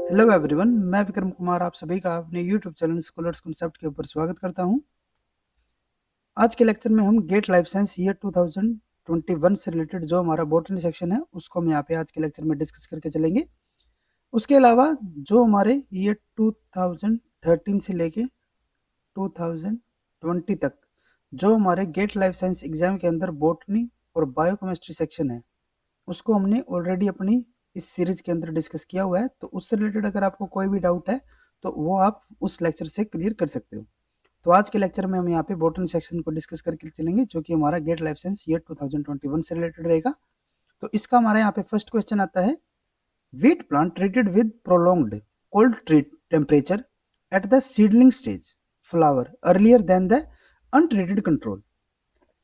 Hello everyone, मैं विक्रम कुमार आप सभी का अपने यूट्यूब चैनल स्कॉलर्स कॉन्सेप्ट के ऊपर स्वागत करता हूं। आज के लेक्चर में हम गेट लाइफ साइंस ईयर 2021 से रिलेटेड जो हमारा बॉटनी सेक्शन है उसको हम यहाँ पे आज के लेक्चर में डिस्कस करके चलेंगे। उसके अलावा जो हमारे ईयर 2013 से लेके 2020 तक जो हमारे गेट लाइफ साइंस एग्जाम के अंदर बॉटनी और बायोकेमिस्ट्री सेक्शन है उसको हमने ऑलरेडी अपनी इस सीरीज के अंदर डिस्कस किया हुआ है। तो उससे रिलेटेड अगर आपको कोई भी डाउट है तो वो आप उस लेक्चर से क्लियर कर सकते हो। तो आज के लेक्चर में हम यहाँ पे बॉटनी सेक्शन को डिस्कस करके चलेंगे जो कि हमारा गेट लाइफ साइंस ईयर 2021 से रिलेटेड रहेगा। तो इसका हमारे यहाँ पे फर्स्ट क्वेश्चन आता है, wheat plant treated with prolonged cold treat temperature at the seedling stage flower earlier than the untreated control.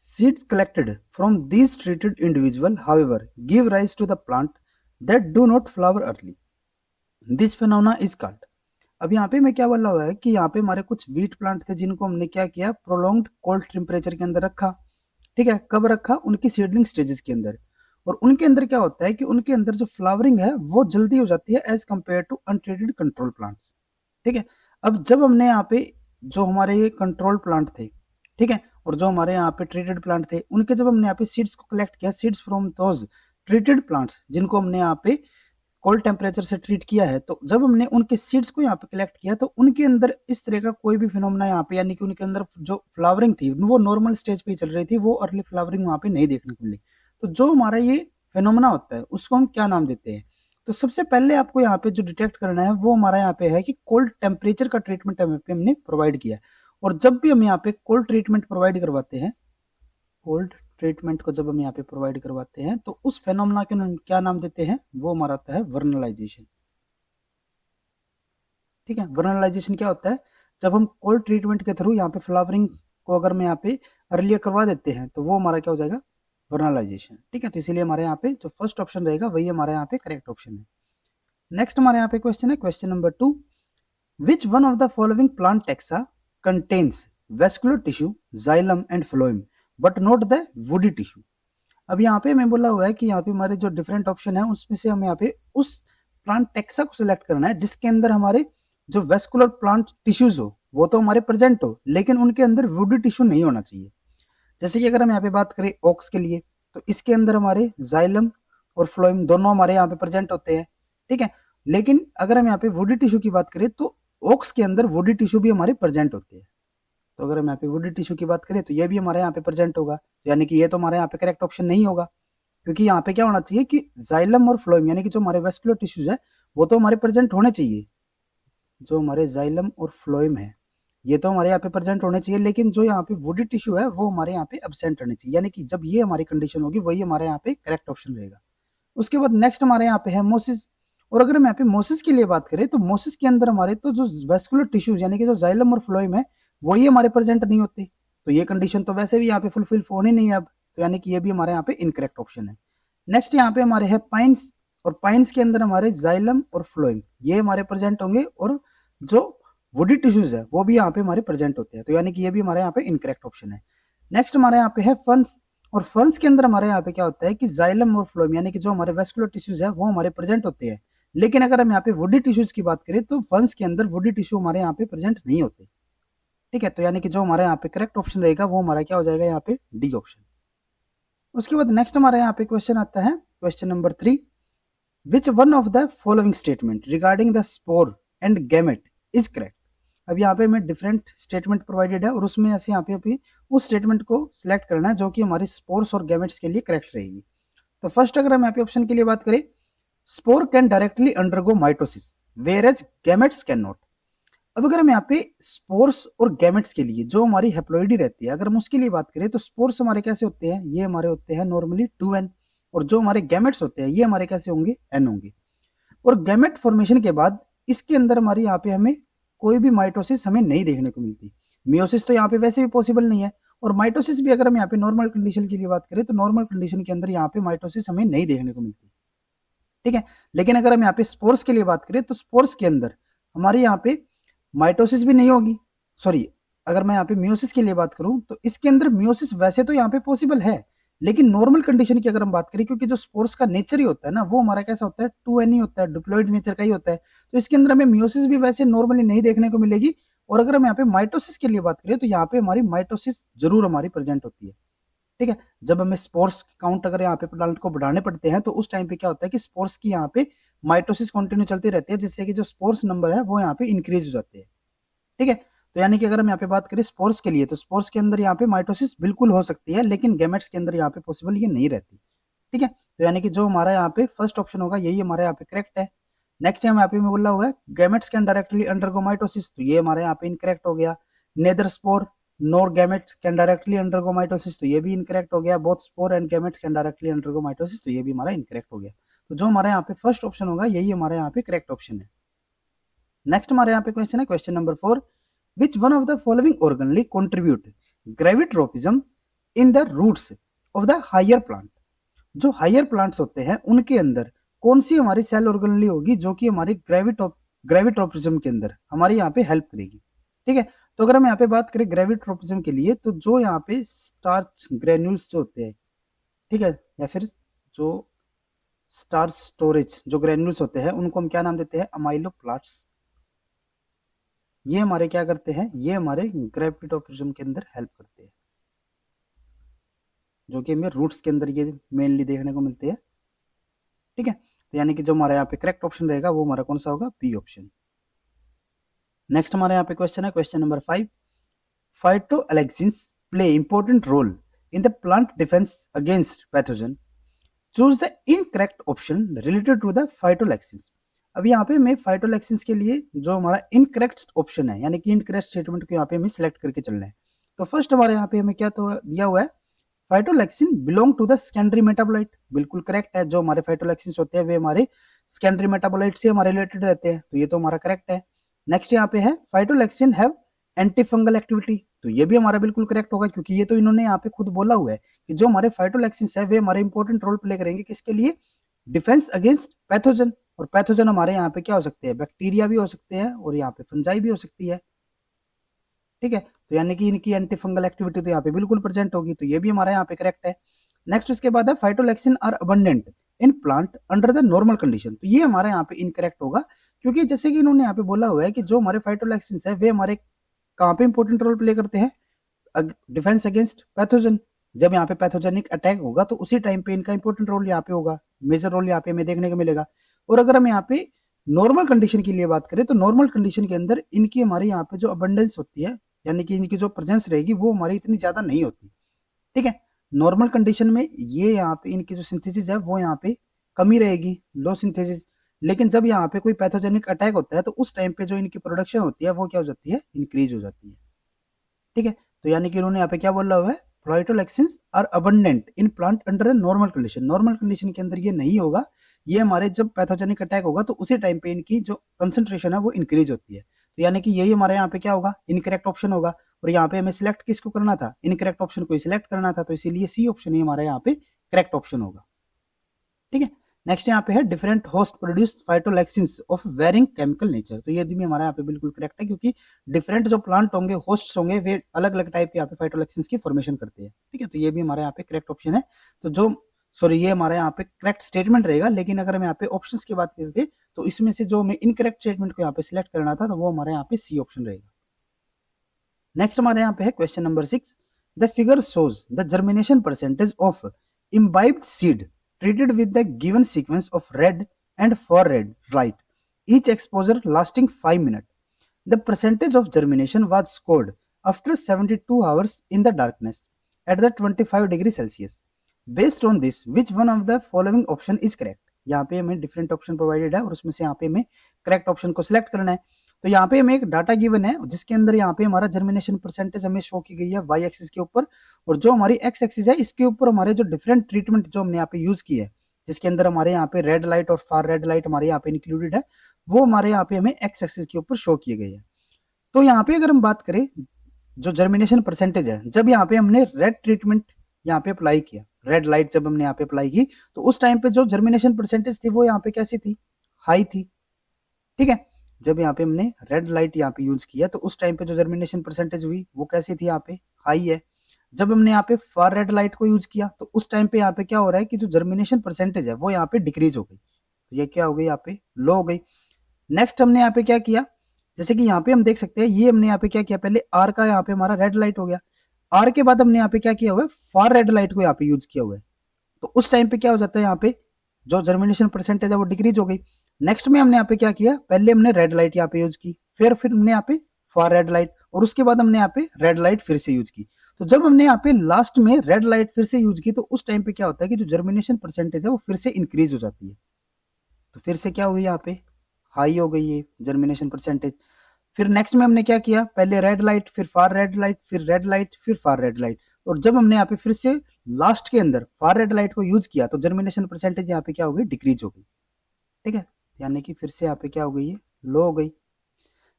Seeds collected from these treated individual, however, give rise to the plant that do not flower early. This phenomena is called. अब यहाँ पे मैं क्या बोला हुआ है कि यहाँ पे हमारे कुछ वीट प्लांट थे जिनको हमने क्या किया, प्रोलॉन्ग्ड कोल्ड टेम्परेचर के अंदर रखा। ठीक है, कब रखा? उनकी सीडलिंग स्टेजेस के अंदर। और उनके अंदर क्या होता है कि उनके अंदर जो फ्लावरिंग है वो जल्दी हो जाती है as compare to untreated control plants. ठीक है, अब जब हमने यहाँ पे जो हमारे ये कंट्रोल प्लांट थे, ठीक है, और जो हमारे यहाँ पे ट्रीटेड प्लांट थे उनके जब हमने यहाँ पे सीड्स को कलेक्ट किया, seeds from those treated plants जिनको हमने यहाँ पे कोल्ड टेम्परेचर से ट्रीट किया है, तो जब हमने उनके सीड्स को यहाँ पे कलेक्ट किया तो उनके अंदर इस तरह का कोई भी फिनोमेना यहाँ पे, यानी कि उनके अंदर जो फ्लावरिंग थी वो नॉर्मल स्टेज पे ही चल रही थी, वो अर्ली फ्लावरिंग वहाँ पे नहीं देखने को मिली। तो जो हमारा ये फिनोमेना होता है उसको हम क्या नाम देते हैं? तो सबसे पहले आपको यहाँ पे जो डिटेक्ट करना है वो हमारा यहाँ पे है कि कोल्ड टेम्परेचर का ट्रीटमेंट हमने प्रोवाइड किया है। और जब भी हम यहाँ पे कोल्ड ट्रीटमेंट प्रोवाइड करवाते हैं, कोल्ड ट्रीटमेंट को जब हम यहाँ पे प्रोवाइड करवाते हैं तो उस फेनोमेना के क्या नाम देते हैं? वो हमारा आता है वर्नलाइजेशन। ठीक है, वर्नलाइजेशन क्या होता है? जब हम कोल्ड ट्रीटमेंट के थ्रू यहाँ पे फ्लावरिंग को अगर मैं यहाँ पे अर्लियर करवा देते हैं तो वो हमारा क्या हो जाएगा? वर्नलाइजेशन। ठीक है, तो इसीलिए हमारे यहाँ पे जो फर्स्ट ऑप्शन रहेगा वही हमारे यहाँ पे करेक्ट ऑप्शन है। नेक्स्ट हमारे यहाँ पे क्वेश्चन है, question number 2, which one of the following plant taxa contains vascular tissue, xylem and phloem but not the woody tissue? अब यहाँ पे मैं बोला हुआ है कि यहाँ पे हमारे जो डिफरेंट ऑप्शन है उसमें से हमें यहाँ पे उस प्लांट टेक्सा को सिलेक्ट करना है जिसके अंदर हमारे जो वेस्कुलर प्लांट टिश्यूज हो वो तो हमारे प्रेजेंट हो, लेकिन उनके अंदर वुडी टिश्यू नहीं होना चाहिए। जैसे कि अगर हम यहाँ पे बात करें ओक्स के लिए, तो इसके अंदर हमारे जाइलम और फ्लोएम दोनों हमारे यहाँ पे प्रेजेंट होते हैं। ठीक है, लेकिन अगर हम यहाँ पे वुडी टिश्यू की बात करें तो ओक्स के अंदर वुडी टिश्यू भी हमारे प्रेजेंट होते हैं। तो अगर हम यहाँ पे वुडी टिश्यू की बात करें तो ये भी हमारे यहाँ पे प्रेजेंट होगा, यानी कि ये तो हमारे यहाँ पे करेक्ट ऑप्शन नहीं होगा, क्योंकि यहाँ पे क्या होना चाहिए कि जाइलम और फ्लोएम यानी कि जो हमारे वेस्कुलर टिश्यूज है वो तो हमारे प्रेजेंट होने चाहिए। जो हमारे जाइलम और फ्लोएम है ये तो हमारे यहाँ पे प्रेजेंट होने चाहिए, लेकिन जो यहाँ पे वुडी टिश्यू है वो हमारे यहाँ पे एब्सेंट रहने चाहिए, यानी कि जब ये हमारी कंडीशन होगी वही हमारे यहाँ पे करेक्ट ऑप्शन रहेगा। उसके बाद नेक्स्ट हमारे यहाँ पे है मोसिस। और अगर हम यहाँ पे मोसिस के लिए बात करें तो मोसिस के अंदर हमारे तो जो वेस्कुलर टिश्यूज यानी कि जो जाइलम और फ्लोएम है वही हमारे प्रेजेंट नहीं होते, तो ये कंडीशन तो वैसे भी यहाँ पे फुलफिल होनी नहीं है अब, तो यानी कि ये भी हमारे यहाँ पे इनकरेक्ट ऑप्शन है। नेक्स्ट यहाँ पे हमारे है पाइन्स, और पाइन्स के अंदर हमारे जाइलम और फ्लोएम ये हमारे प्रेजेंट होंगे, और जो वुडी टिश्यूज है वो भी यहाँ पे हमारे प्रेजेंट होते हैं, तो यानी कि ये भी हमारे यहाँ पे इनकरेक्ट ऑप्शन है। नेक्स्ट हमारे यहाँ पे है फर्न्स, और फर्न्स के अंदर हमारे यहाँ पे क्या होता है कि जाइलम और फ्लोएम यानी कि जो हमारे वेस्कुलर टिश्यूज है वो हमारे प्रेजेंट होते हैं, लेकिन अगर हम यहाँ पे वुडी टिश्यूज की बात करें तो फर्न्स के अंदर वुडी टिश्यू हमारे यहाँ पे प्रेजेंट नहीं होते। ठीक है, तो यानी कि जो हमारे यहाँ पे करेक्ट ऑप्शन रहेगा वो हमारा क्या हो जाएगा? यहाँ पे डी ऑप्शन। उसके बाद नेक्स्ट हमारे यहाँ पे क्वेश्चन आता है, question number 3, which one of the following statement regarding the spore and gamete is correct? अब यहाँ पे हमें डिफरेंट स्टेटमेंट प्रोवाइडेड है और उसमें ऐसे यहाँ पे अभी उस स्टेटमेंट को सिलेक्ट करना है जो कि हमारे स्पोर्स और गैमेट्स के लिए करेक्ट रहेगी। तो फर्स्ट अगर हम यहाँ पे ऑप्शन के लिए बात करें, spore can directly undergo mitosis whereas gametes can not. अब अगर हम यहाँ पे स्पोर्स और गैमेट्स के लिए जो हमारी हेप्लॉइडी रहती है अगर हम उसके लिए बात करें तो स्पोर्स हमारे कैसे होते हैं? ये हमारे होते हैं नॉर्मली 2n, और जो हमारे गैमेट्स होते हैं ये हमारे कैसे होंगे? n होंगे। और गैमेट फॉर्मेशन के बाद इसके अंदर हमारी यहाँ पे हमें कोई भी माइटोसिस हमें नहीं देखने को मिलती। मियोसिस तो यहाँ पे वैसे भी पॉसिबल नहीं है, और माइटोसिस भी अगर हम यहाँ पे नॉर्मल कंडीशन के लिए बात करें तो नॉर्मल कंडीशन के अंदर यहाँ पे माइटोसिस हमें नहीं देखने को मिलती। ठीक है, लेकिन अगर हम यहाँ पे स्पोर्स के लिए बात करें तो स्पोर्स के अंदर हमारे यहाँ पे माइटोसिस भी नहीं होगी। सॉरी, अगर मैं यहाँ पे मियोसिस के लिए बात करूं तो इसके अंदर मियोसिस वैसे तो यहाँ पे पॉसिबल है, लेकिन नॉर्मल कंडीशन की अगर हम बात करें, क्योंकि जो स्पोर्स का नेचर ही होता है ना, वो हमारा कैसा होता है, 2n ही होता है, डिप्लॉइड नेचर का ही होता है। तो इसके अंदर हमें मियोसिस भी वैसे नॉर्मली नहीं देखने को मिलेगी। और अगर हम यहाँ पे माइटोसिस के लिए बात करें तो यहाँ पे हमारी माइटोसिस जरूर हमारी प्रेजेंट होती है। ठीक है, जब हमें स्पोर्स काउंट अगर यहाँ पे प्लांट को बढ़ाने पड़ते हैं तो उस टाइम पे क्या होता है कि स्पोर्स की यहाँ पे माइटोसिस कंटिन्यू चलती रहती है, जिससे कि जो स्पोर्स नंबर है वो यहाँ पे इंक्रीज हो जाते हैं। ठीक है, तो यानी कि अगर हम यहाँ पे बात करें स्पोर्स के लिए, तो स्पोर्स के अंदर यहाँ पे माइटोसिस बिल्कुल हो सकती है, लेकिन गैमेट्स के अंदर यहाँ पे पॉसिबल ये नहीं रहती। ठीक है, तो यानी कि जो हमारा यहाँ पे फर्स्ट ऑप्शन होगा यही हमारे यहाँ पे करेक्ट है। नेक्स्ट टाइम यहाँ पे मैं बोला हुआ है gametes can directly undergo mitosis, तो ये हमारे यहाँ पे इनकरेक्ट हो गया। Neither spore nor gametes can directly undergo mitosis, तो ये भी इनकरेक्ट हो गया। Both spore and gametes can directly undergo mitosis, तो ये भी हमारा इनकरेक्ट हो गया। तो जो हमारे यहाँ पे फर्स्ट ऑप्शन होगा यही हमारे यहाँ पे करेक्ट ऑप्शन है। नेक्स्ट हमारे यहाँ पे क्वेश्चन है, question number 4, which one of the following organelle contribute gravitropism in the roots of the higher plant. जो हायर प्लांट्स होते हैं उनके अंदर कौन सी हमारी सेल ऑर्गेनली होगी जो कि हमारी ग्रेविट्रोपिज्म के अंदर हमारी यहाँ पे हेल्प करेगी। ठीक है, तो अगर हम यहाँ पे बात करें ग्रेविट्रोपिज्म के लिए, तो जो यहाँ पे स्टार्च ग्रेन्यूल्स जो होते हैं, ठीक है, या फिर जो स्टार्च स्टोरेज जो ग्रेन्यूल्स होते हैं उनको हम क्या नाम देते हैं, अमाइलोप्लास्ट्स। ये हमारे क्या करते हैं, ये हमारे ग्रेविटोप्रिज्म के अंदर हेल्प करते हैं, जो कि हमें रूट्स के अंदर ये मेनली देखने को मिलते हैं। ठीक है, तो यानी कि जो हमारे यहाँ पे करेक्ट ऑप्शन रहेगा वो हमारा कौन सा होगा, बी ऑप्शन। नेक्स्ट हमारे यहाँ पे क्वेश्चन है, question number 5, phytoalexins play important role in the plant defense against pathogen, choose the incorrect option related to the phytoalexins. अब यहाँ पे हमें फाइटोलैक्सिन्स के लिए जो हमारा इनकरेक्ट ऑप्शन है, यानी कि इनकरेक्ट स्टेटमेंट को यहाँ पे हमें सिलेक्ट करके चलना है। तो फर्स्ट हमारे यहाँ पे हमें क्या तो दिया हुआ है, phytoalexin belong to the secondary metabolite, बिल्कुल करेक्ट है। जो हमारे फाइटोलैक्सिन्स होते हैं वे हमारे सेकेंडरी मेटाबोलाइट से हमारे रिलेटेड रहते हैं, तो ये तो हमारा करेक्ट है। नेक्स्ट यहाँ पे है फाइटोलैक्सिन हैव एंटी फंगल एक्टिविटी, तो ये भी हमारा बिल्कुल करेक्ट होगा, क्योंकि ये तो इन्होंने यहाँ पे खुद बोला हुआ है कि जो हमारे फाइटोलैक्सिन्स है वे हमारे इंपॉर्टेंट रोल प्ले करेंगे किसके लिए, डिफेंस अगेंस्ट पैथोजन। और पैथोजन हमारे यहाँ पे क्या हो सकते हैं, बैक्टीरिया भी हो सकते हैं और यहाँ पे फंजाई भी हो सकती है। ठीक है, तो यानी कि इनकी एंटी फंगल एक्टिविटी तो यहाँ पे बिल्कुल प्रेजेंट होगी, तो ये भी हमारे यहाँ पे करेक्ट है। नेक्स्ट उसके बाद है phytoalexin are abundant in plant under the normal condition, तो ये हमारे यहाँ पे इनकरेक्ट होगा, क्योंकि जैसे कि इन्होंने यहाँ पे बोला हुआ है कि जो हमारे फाइटोलैक्सिन है वे हमारे कहाँ पे इंपॉर्टेंट रोल प्ले करते हैं, डिफेंस अगेंस्ट पैथोजन। जब यहाँ पे पैथोजेनिक अटैक होगा तो उसी टाइम पे इनका इंपॉर्टेंट रोल यहाँ पे होगा, मेजर रोल यहाँ पे हमें देखने को मिलेगा। और अगर हम यहाँ पे नॉर्मल कंडीशन की लिए बात करें तो नॉर्मल कंडीशन के अंदर इनकी हमारे यहाँ पे जो अबंडेंस होती है, यानी कि इनकी जो प्रेजेंस रहेगी वो हमारी इतनी ज्यादा नहीं होती। ठीक है, नॉर्मल कंडीशन में ये यहाँ पे इनकी जो सिंथेसिस है वो यहाँ पे कमी रहेगी, लो सिंथेसिस। लेकिन जब यहाँ पे कोई पैथोजेनिक अटैक होता है तो उस टाइम पे जो इनकी प्रोडक्शन होती है वो क्या हो जाती है, इंक्रीज हो जाती है। ठीक है, तो यानी कि उन्होंने यहाँ पे क्या बोला हुआ है, phytoalexins are abundant in plant under the normal condition, normal condition के अंदर ये नहीं होगा, ये हमारे जब पैथोजेनिक अटैक होगा तो उसी टाइम पे इनकी जो कंसंट्रेशन है वो इंक्रीज होती है। तो यानी कि यही हमारे यहाँ पे क्या होगा, इनकरेक्ट ऑप्शन होगा। और यहाँ पे हमें सिलेक्ट किसको करना था, इनकरेक्ट ऑप्शन को सिलेक्ट करना था, तो इसीलिए सी ऑप्शन ही हमारे यहाँ पे करेक्ट ऑप्शन होगा। ठीक है, नेक्स्ट यहाँ पे है different host produced phytoalexins of varying chemical nature, तो ये भी हमारे यहाँ पे बिल्कुल करेक्ट है, क्योंकि डिफरेंट जो प्लांट होंगे, होस्ट होंगे, वे अलग अलग टाइप के यहाँ पे फाइटोलैक्सिन्स की फॉर्मेशन करते हैं। ठीक है, तो ये भी हमारे यहाँ पे करेक्ट ऑप्शन है। तो जो सॉरी ये हमारे यहाँ पे करेक्ट स्टेटमेंट रहेगा, लेकिन अगर हम यहाँ पे ऑप्शन की बात करें तो इसमें से जो हमें इनकरेक्ट स्टेटमेंट को यहाँ पे सिलेक्ट करना था तो वो हमारे यहाँ पे सी ऑप्शन रहेगा। नेक्स्ट हमारे यहाँ पे है question number 6, the figure shows the germination percentage of imbibed seed treated with the given sequence of red and for red light, each exposure lasting 5 minutes. The percentage of germination was scored after 72 hours in the darkness at the 25 degree Celsius. Based on this, which one of the following option is correct? यहाँ पे हमें different option provided है और उसमें से यहाँ पे हमें करेक्ट ऑप्शन को सिलेक्ट करना है। तो यहाँ पे हमें एक डाटा गिवन है जिसके अंदर यहाँ पे हमारा जर्मिनेशन परसेंटेज हमें शो की गई है वाई एक्सिस के ऊपर, और जो हमारी एक्स एक्सिस है इसके ऊपर हमारे जो डिफरेंट ट्रीटमेंट जो हमने यहाँ पे यूज की है, जिसके अंदर हमारे यहाँ पे रेड लाइट और फार रेड लाइट हमारे यहाँ पे इंक्लूडेड है, वो हमारे यहाँ पे हमें एक्स एक्सिस के ऊपर शो किए गए हैं। तो यहाँ पे अगर हम बात करें जो जर्मिनेशन परसेंटेज है, जब यहाँ पे हमने रेड ट्रीटमेंट यहाँ पे अप्लाई किया, रेड लाइट जब हमने यहाँ पे अप्लाई की, तो उस टाइम पे जो जर्मिनेशन परसेंटेज थी वो यहाँ पे कैसी थी, हाई थी। ठीक है, जब यहाँ पे हमने रेड लाइट यहाँ पे यूज किया तो उस टाइम पे जो जर्मिनेशन परसेंटेज हुई वो कैसी थी, यहाँ पे हाई है। जब हमने यहाँ पे फार रेड लाइट को यूज किया तो उस टाइम पे यहाँ पे क्या हो रहा है कि जो जर्मिनेशन परसेंटेज है वो यहाँ पे डिक्रीज हो गई, तो ये क्या हो गई, यहाँ पे लो हो गई। नेक्स्ट हमने यहाँ पे क्या किया, जैसे कि यहाँ पे हम देख सकते हैं, ये हमने यहाँ पे क्या किया, पहले आर का यहाँ पे हमारा रेड लाइट हो गया, आर के बाद हमने यहाँ पे क्या किया हुआ है, फार रेड लाइट को यहाँ पे यूज किया हुआ है, तो उस टाइम पे क्या हो जाता है, यहाँ पे जो जर्मिनेशन परसेंटेज है वो डिक्रीज हो गई। नेक्स्ट में हमने यहाँ पे क्या किया, पहले हमने रेड लाइट यहाँ पे यूज की, फिर हमने यहाँ पे फार रेड लाइट, और उसके बाद हमने यहाँ पे रेड लाइट फिर से यूज की। तो जब हमने यहाँ पे लास्ट में रेड लाइट फिर से यूज की तो उस टाइम पे क्या होता है कि जो जर्मिनेशन परसेंटेज है वो फिर से इंक्रीज हो जाती है, तो फिर से क्या हुई, यहाँ पे हाई हो गई है जर्मिनेशन परसेंटेज। फिर नेक्स्ट में हमने क्या किया, पहले रेड लाइट, फिर फार रेड लाइट, फिर रेड लाइट, फिर फार रेड लाइट, और जब हमने यहाँ पे फिर से लास्ट के अंदर फार रेड लाइट को यूज किया तो जर्मिनेशन परसेंटेज यहाँ पे क्या हो गई, डिक्रीज हो गई। ठीक है, यानी कि फिर से यहाँ पे क्या हो गई है, लो हो गई।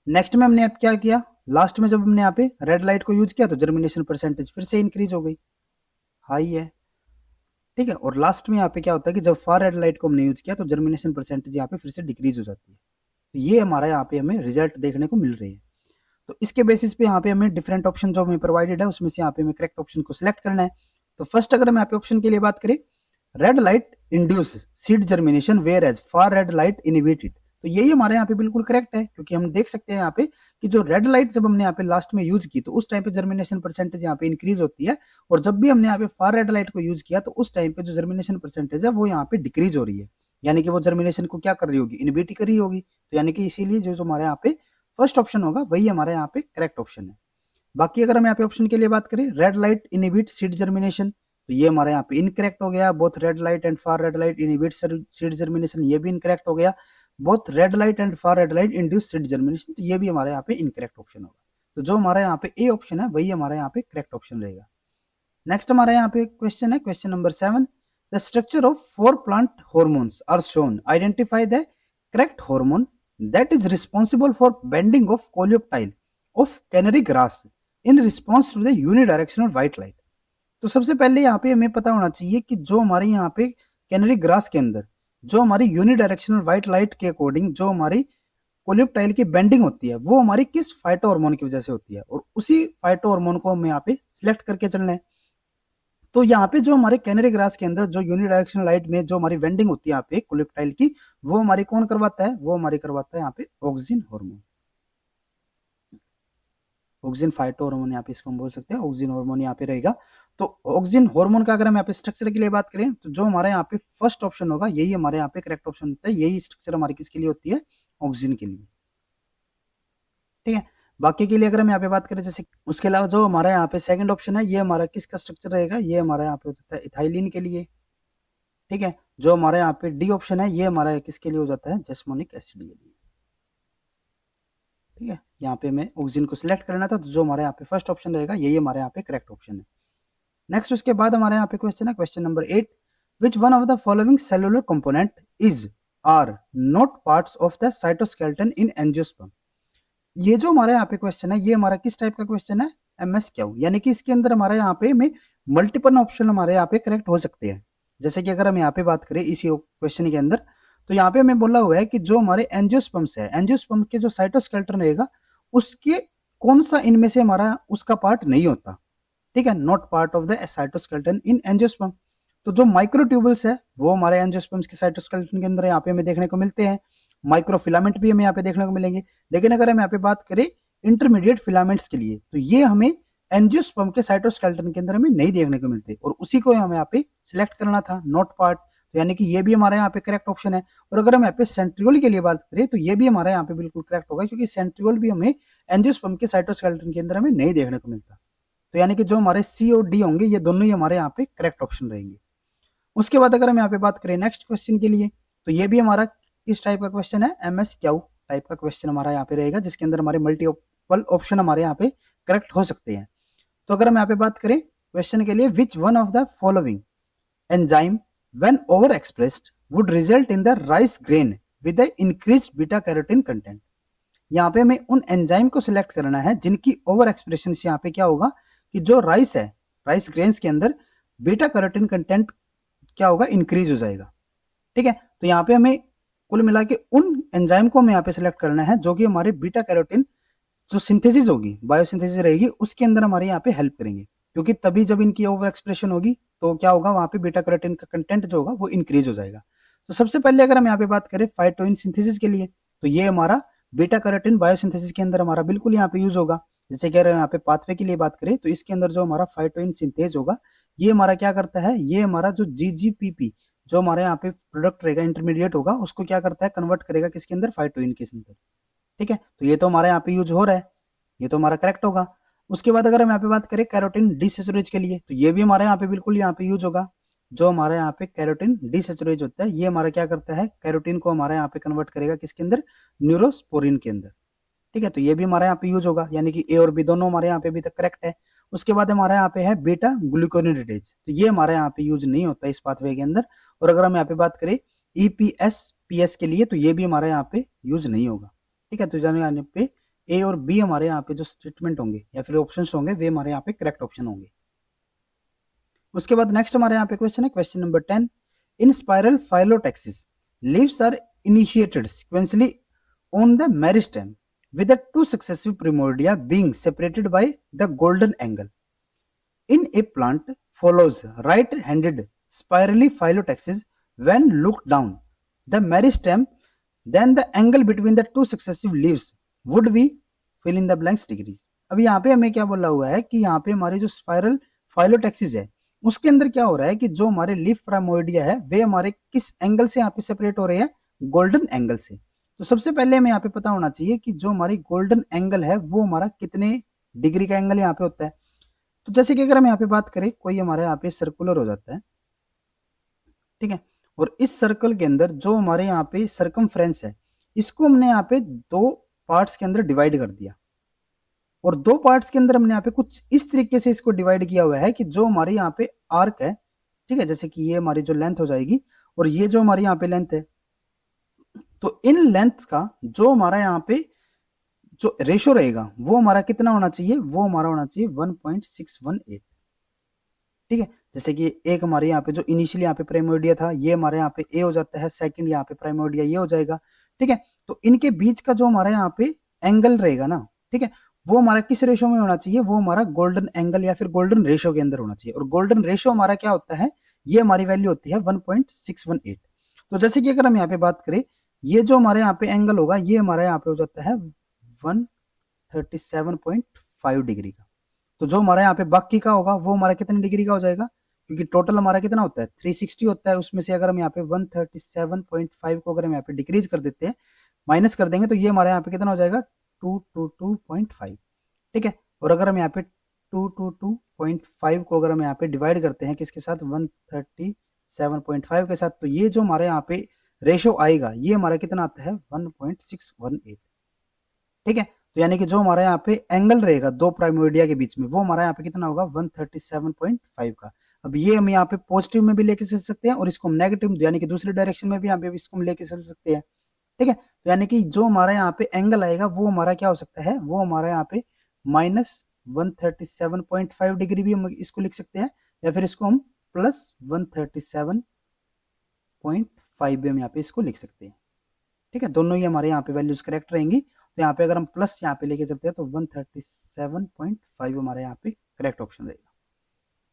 नेक्स्ट में हमने अब क्या किया, लास्ट में जब हमने यहाँ पे रेड लाइट को यूज किया तो जर्मिनेशन परसेंटेज फिर से इंक्रीज हो गई, हाई है। ठीक है, और लास्ट में यहाँ पे क्या होता है कि जब फार रेड लाइट को हमने यूज किया तो जर्मिनेशन परसेंटेज यहाँ पे फिर से डिक्रीज हो जाती है। तो ये हमारा यहाँ पे हमें रिजल्ट देखने को मिल रही है। तो इसके बेसिस पे यहाँ पे हमें डिफरेंट ऑप्शन जो हमें प्रोवाइडेड है उसमें से यहाँ पे हमें करेक्ट ऑप्शन को सिलेक्ट करना है। तो फर्स्ट अगर हम यहाँ पे ऑप्शन के लिए बात करें, red light induce seed germination whereas far red light inhibit it, तो यही हमारे यहाँ पे बिल्कुल करेक्ट है, क्योंकि हम देख सकते हैं यहाँ पे कि जो रेड लाइट जब हमने यहाँ पे लास्ट में यूज की तो उस टाइम पे जर्मिनेशन परसेंटेज यहाँ पे इंक्रीज होती है, और जब भी हमने यहाँ पे फार रेड लाइट को यूज किया तो उस टाइम पे जो जर्मिनेशन परसेंटेज है वो यहाँ पे डिक्रीज हो रही है, यानी कि वो जर्मिनेशन को क्या कर रही होगी, इनहिबिट कर रही होगी। तो यानी कि इसीलिए जो हमारे यहाँ पे फर्स्ट ऑप्शन होगा वही हमारे यहाँ पे करेक्ट ऑप्शन है। बाकी अगर हम यहाँ पे ऑप्शन के लिए बात करें, red light inhibit seed germination, तो ये हमारे यहाँ पे इनकरेक्ट हो गया, both red light and far red light inhibit seed germination, ये भी इनकरेक्ट हो गया। Both red light and far red light induce seed germination, तो ये भी हमारे यहाँ पे इनकरेक्ट ऑप्शन होगा। तो जो हमारे यहाँ पे ए ऑप्शन है वही हमारे यहाँ पे करेक्ट ऑप्शन रहेगा। नेक्स्ट हमारे यहाँ पे क्वेश्चन है, question number 7, the structure of 4 plant hormones are shown, identify the correct hormone that is responsible for bending of coleoptile of canary grass in response to the unidirectional white light। तो सबसे पहले यहाँ पे हमें पता होना चाहिए कि जो हमारे यहाँ पे कैनरी ग्रास के अंदर जो हमारी यूनिडायरेक्शनल व्हाइट लाइट के अकॉर्डिंग जो हमारी कोलियोप्टाइल की बेंडिंग होती है वो हमारी किस फाइटो हार्मोन की वजह से होती है, और उसी फाइटो हार्मोन को हमें यहाँ पे सिलेक्ट करके चलना है। तो यहाँ पे जो हमारे कैनरी ग्रास के अंदर जो यूनिडायरेक्शनल लाइट में जो हमारी वेंडिंग होती है यहाँ पे कोलियोप्टाइल की, वो हमारी कौन करवाता है, वो हमारी करवाता है यहाँ पे auxin hormone, auxin phyto hormone यहाँ पे इसको हम बोल सकते हैं, ऑक्सिन हार्मोन यहाँ पे रहेगा। तो ऑक्सिन हार्मोन का अगर हम यहाँ पे स्ट्रक्चर के लिए बात करें तो जो हमारे यहाँ पे फर्स्ट ऑप्शन होगा यही हमारे यहाँ पे करेक्ट ऑप्शन होता है, यही स्ट्रक्चर हमारी किसके लिए होती है, ऑक्सिन के लिए। ठीक है, बाकी के लिए अगर हम यहाँ पे बात करें, जैसे उसके अलावा जो हमारा यहाँ पे सेकंड ऑप्शन है ये हमारा किसका स्ट्रक्चर रहेगा, ये हमारा यहाँ पे होता है इथाइलिन के लिए। ठीक है, जो हमारे यहाँ पे डी ऑप्शन है ये हमारा किसके लिए हो जाता है, जैस्मोनिक एसिड के लिए। ठीक है, यहाँ पे हमें ऑक्सीजन को सिलेक्ट करना था, तो जो हमारे यहाँ पे फर्स्ट ऑप्शन रहेगा यही हमारे यहाँ पे करेक्ट ऑप्शन है। नेक्स्ट उसके बाद हमारे यहाँ पे क्वेश्चन है, question number 8, which one of the following cellular component is are not parts of the cytoskeleton in angiosperm. ये जो हमारे यहाँ पे क्वेश्चन है ये हमारा किस टाइप का क्वेश्चन है, MSQ, यानी कि इसके अंदर हमारे यहाँ पे में मल्टीपल ऑप्शन हमारे यहाँ पे करेक्ट हो सकते हैं। जैसे कि अगर हम यहाँ पे बात करें इसी क्वेश्चन के अंदर, तो यहाँ पे हमें बोला हुआ है कि जो हमारे एंजियोस्पर्म्स है, एंजियोस्पर्म के जो साइटोस्केलेटन रहेगा उसके कौन सा इनमें से हमारा उसका पार्ट नहीं होता। ठीक है, not part of the cytoskeleton in angiosperm. तो जो माइक्रोट्यूबल्स है वो हमारे एंजियोस्पर्म्स के साइटोस्केलेटन के अंदर यहाँ पे हमें देखने को मिलते हैं, माइक्रोफिलामेंट भी हमें यहाँ पे देखने को मिलेंगे। लेकिन अगर हम यहाँ पे बात करें इंटरमीडिएट फिलामेंट्स के लिए तो ये हमें एंजियोस्पर्म के साइटोस्केलेटन के अंदर हमें नहीं देखने को मिलते, और उसी को हमें यहाँ पे सिलेक्ट करना था, नॉट पार्ट, तो यानी कि ये भी हमारे यहाँ पे करेक्ट ऑप्शन है। और अगर हम यहाँ पे सेंट्रियोल के लिए बात करें तो ये भी हमारे यहाँ पे बिल्कुल करेक्ट होगा, क्योंकि सेंट्रियोल भी हमें एंजियोस्पर्म के साइटोस्केलेटन के अंदर हमें नहीं देखने को मिलता। तो यानी कि जो हमारे सी और डी होंगे ये दोनों ही हमारे यहाँ पे करेक्ट ऑप्शन रहेंगे। उसके बाद अगर हम यहाँ पे बात करें नेक्स्ट क्वेश्चन के लिए, तो ये भी हमारा इस टाइप का क्वेश्चन है, MSQ टाइप का क्वेश्चन हमारा यहाँ पे रहेगा, जिसके अंदर हमारे मल्टीपल ऑप्शन हमारे यहाँ पे करेक्ट हो सकते हैं। तो अगर हम यहाँ पे बात करें क्वेश्चन के लिए, विच one of the following enzyme when over expressed would result in the rice grain with the increased beta carotene content. यहाँ पे हमें उन एंजाइम को सिलेक्ट करना है जिनकी ओवर एक्सप्रेशन से यहाँ पे क्या होगा कि जो राइस है, राइस ग्रेन्स के अंदर बीटा कैरोटीन कंटेंट क्या होगा, इंक्रीज हो जाएगा। ठीक है, तो यहाँ पे हमें कुल मिला के उन एंजाइम को हमें यहाँ पे सिलेक्ट करना है जो कि हमारे बीटा कैरोटीन जो सिंथेसिस होगी, बायोसिंथेसिस रहेगी, उसके अंदर हमारे यहाँ पे हेल्प करेंगे। क्योंकि तभी जब इनकी ओवर एक्सप्रेशन होगी तो क्या होगा, वहां पे बीटा कैरोटीन का कंटेंट जो होगा वो इंक्रीज हो जाएगा। तो सबसे पहले अगर हम यहाँ पे बात करें फाइटोइन सिंथेसिस के लिए, तो ये हमारा बीटा कैरोटीन बायोसिंथेसिस के अंदर हमारा बिल्कुल यहाँ पे यूज होगा। जैसे कि अगर हम यहाँ पे पाथवे के लिए बात करें तो इसके अंदर जो हमारा फाइटोइन सिंथेज होगा, ये हमारा क्या करता है, ये हमारा जो जीजीपीपी जो हमारे यहाँ पे प्रोडक्ट रहेगा इंटरमीडिएट होगा, उसको क्या करता है, कन्वर्ट करेगा किसके अंदर, फाइटोइन के अंदर। ठीक है, तो ये तो हमारे यहाँ पे यूज हो रहा है, ये तो हमारा करेक्ट होगा। उसके बाद अगर हम यहाँ पे बात करें कैरोटीन डिसैचुरेज के लिए, तो ये भी हमारे यहाँ पे बिल्कुल यहाँ पे यूज होगा। जो हमारे यहाँ पे कैरोटीन डिसैचुरेज होता है, ये हमारा क्या करता है, कैरोटीन को हमारे यहाँ पे कन्वर्ट करेगा किसके अंदर, न्यूरोस्पोरिन के अंदर। ठीक है, तो ये भी हमारे यहाँ पे यूज होगा, यानी कि ए और बी दोनों हमारे यहाँ पे अभी तक करेक्ट है। उसके बाद हमारे यहाँ पे है बीटा ग्लूकोनिडेज, तो ये हमारे यहाँ पे यूज नहीं होता इस पाथवे के अंदर। और अगर हम यहाँ पे बात करें ईपीएस पीएस के लिए, तो ये भी हमारे यहाँ पे यूज नहीं होगा। ठीक है, तो यहाँ पे ए और बी हमारे यहाँ पे जो स्टेटमेंट होंगे या फिर ऑप्शन होंगे, वे हमारे यहाँ पे करेक्ट ऑप्शन होंगे। उसके बाद नेक्स्ट हमारे यहाँ पे क्वेश्चन है, question number 10। In spiral phyllotaxis leaves are initiated sequentially on the meristem with the two successive primordia being separated by the golden angle. In a plant follows right-handed spirally phyllotaxis when looked down the meristem, then the angle between the two successive leaves would be fill in the blanks degrees. अब यहाँ पे हमें क्या बोला हुआ है कि यहाँ पे हमारी जो स्पाइरल फाइलोटेक्सिस है, उसके अंदर क्या हो रहा है कि जो हमारे लीफ प्राइमोइडिया है वे हमारे किस एंगल से यहाँ पे सेपरेट हो रहे हैं, गोल्डन एंगल से। तो सबसे पहले हमें यहाँ पे पता होना चाहिए कि जो हमारी गोल्डन एंगल है वो हमारा कितने डिग्री का एंगल यहाँ पे होता है। तो जैसे कि अगर हम यहाँ पे बात करें, कोई हमारे यहाँ पे सर्कुलर हो जाता है, ठीक है, और इस सर्कल के अंदर जो हमारे यहाँ पे सर्कमफ्रेंस है, इसको हमने यहाँ पे दो पार्ट्स के अंदर डिवाइड कर दिया, और दो पार्ट्स के अंदर हमने यहाँ पे कुछ इस तरीके से इसको डिवाइड किया हुआ है कि जो हमारे यहाँ पे आर्क है, ठीक है, जैसे कि ये हमारी जो लेंथ हो जाएगी और ये जो हमारी यहाँ पे लेंथ है, तो इन लेंथ का जो हमारा यहाँ पे जो रेशो रहेगा वो हमारा कितना होना चाहिए, वो हमारा होना चाहिए 1.618। ठीक है, जैसे कि एक हमारे यहाँ पे जो इनिशियली यहाँ पे प्राइमोइडिया था, ये हमारे यहाँ पे ए हो जाता है, सेकंड यहाँ पे प्राइमोइडिया ये हो जाएगा। ठीक है, तो इनके बीच का जो हमारे यहाँ पे एंगल रहेगा ना, ठीक है, वो हमारा किस रेशो में होना चाहिए, वो हमारा गोल्डन एंगल या फिर गोल्डन रेशो के अंदर होना चाहिए। और गोल्डन रेशो हमारा क्या होता है, ये हमारी वैल्यू होती है 1.618। तो जैसे कि अगर हम यहाँ पे बात करें, ये जो हमारे यहाँ पे एंगल होगा, ये हमारे यहाँ पे हो जाता है 137.5 डिग्री का। तो जो हमारे यहाँ पे बाकी का होगा वो हमारा कितने डिग्री का हो जाएगा, क्योंकि टोटल हमारा कितना होता है 360 होता है, उसमें से अगर हम यहाँ पे 137.5 को अगर हम यहाँ पे डिक्रीज कर देते हैं, माइनस कर देंगे, तो ये हमारे यहाँ पे कितना हो जाएगा 222.5। ठीक है, और अगर हम यहाँ पे 222.5 को अगर हम यहाँ पे डिवाइड करते हैं किसके साथ, 137.5 के साथ, तो ये जो हमारे यहाँ पे रेशो आएगा ये हमारा कितना आता है 1.618। ठीक है, तो यानी कि जो हमारे यहाँ पे एंगल रहेगा दो प्राइमोइडिया के बीच में, वो हमारा यहाँ पे कितना होगा 137.5 का। अब ये हम यहाँ पे पॉजिटिव में भी लेके चल सकते हैं और इसको हम नेगेटिव यानी कि दूसरी डायरेक्शन में भी यहाँ पे इसको हम लेके चल सकते हैं। ठीक है, तो यानी कि जो हमारा यहाँ पे एंगल आएगा वो हमारा क्या हो सकता है, वो हमारा यहाँ पे -137.5 डिग्री भी हम इसको लिख सकते हैं, या फिर इसको हम +137.5 भी हम यहाँ पे इसको लिख सकते हैं। ठीक है, दोनों ही हमारे यहाँ पे वैल्यूज करेक्ट रहेंगी। तो यहाँ पे अगर हम प्लस यहाँ पे लेके चलते हैं तो 137.5 हमारे यहाँ पे करेक्ट ऑप्शन रहेगा।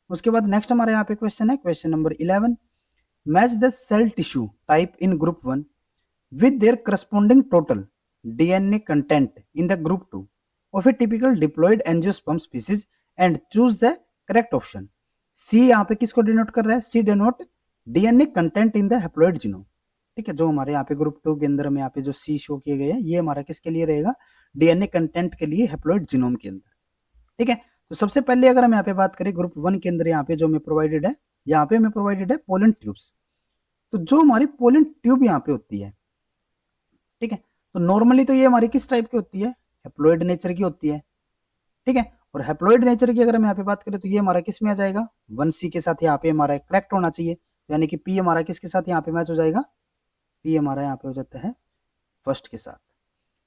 उसके बाद नेक्स्ट हमारे यहाँ पे क्वेश्चन है, question number 11। Match the cell tissue type in group 1 with their corresponding total DNA content in the group 2 of a typical diploid angiosperm species and choose the correct option. C यहाँ पे किसको denote कर रहा है, C denote DNA content in the haploid genome. ठीक है, जो हमारे यहाँ पे ग्रुप 2 के अंदर में यहाँ पे जो C शो किए गए हैं, ये हमारा किसके लिए रहेगा, DNA कंटेंट के लिए हैप्लॉइड जीनोम के अंदर। ठीक है, तो सबसे पहले अगर हम यहाँ पे बात करें ग्रुप 1 के अंदर यहाँ पे जो हमें प्रोवाइडेड है, यहाँ पे हमें प्रोवाइडेड है पोलन ट्यूब्स। तो जो हमारी पोलन ट्यूब यहाँ पे होती है, ठीक है, तो नॉर्मली तो ये हमारी किस टाइप की होती है, हैप्लॉइड नेचर की होती है। ठीक है, और हैप्लॉइड नेचर की अगर हम यहाँ पे बात करें तो ये हमारा किस में आ जाएगा, 1C के साथ यहाँ पे हमारा करेक्ट होना चाहिए, यानी कि P हमारा किसके साथ यहाँ पे मैच हो जाएगा, P हमारा यहाँ पे हो जाता है फर्स्ट के साथ।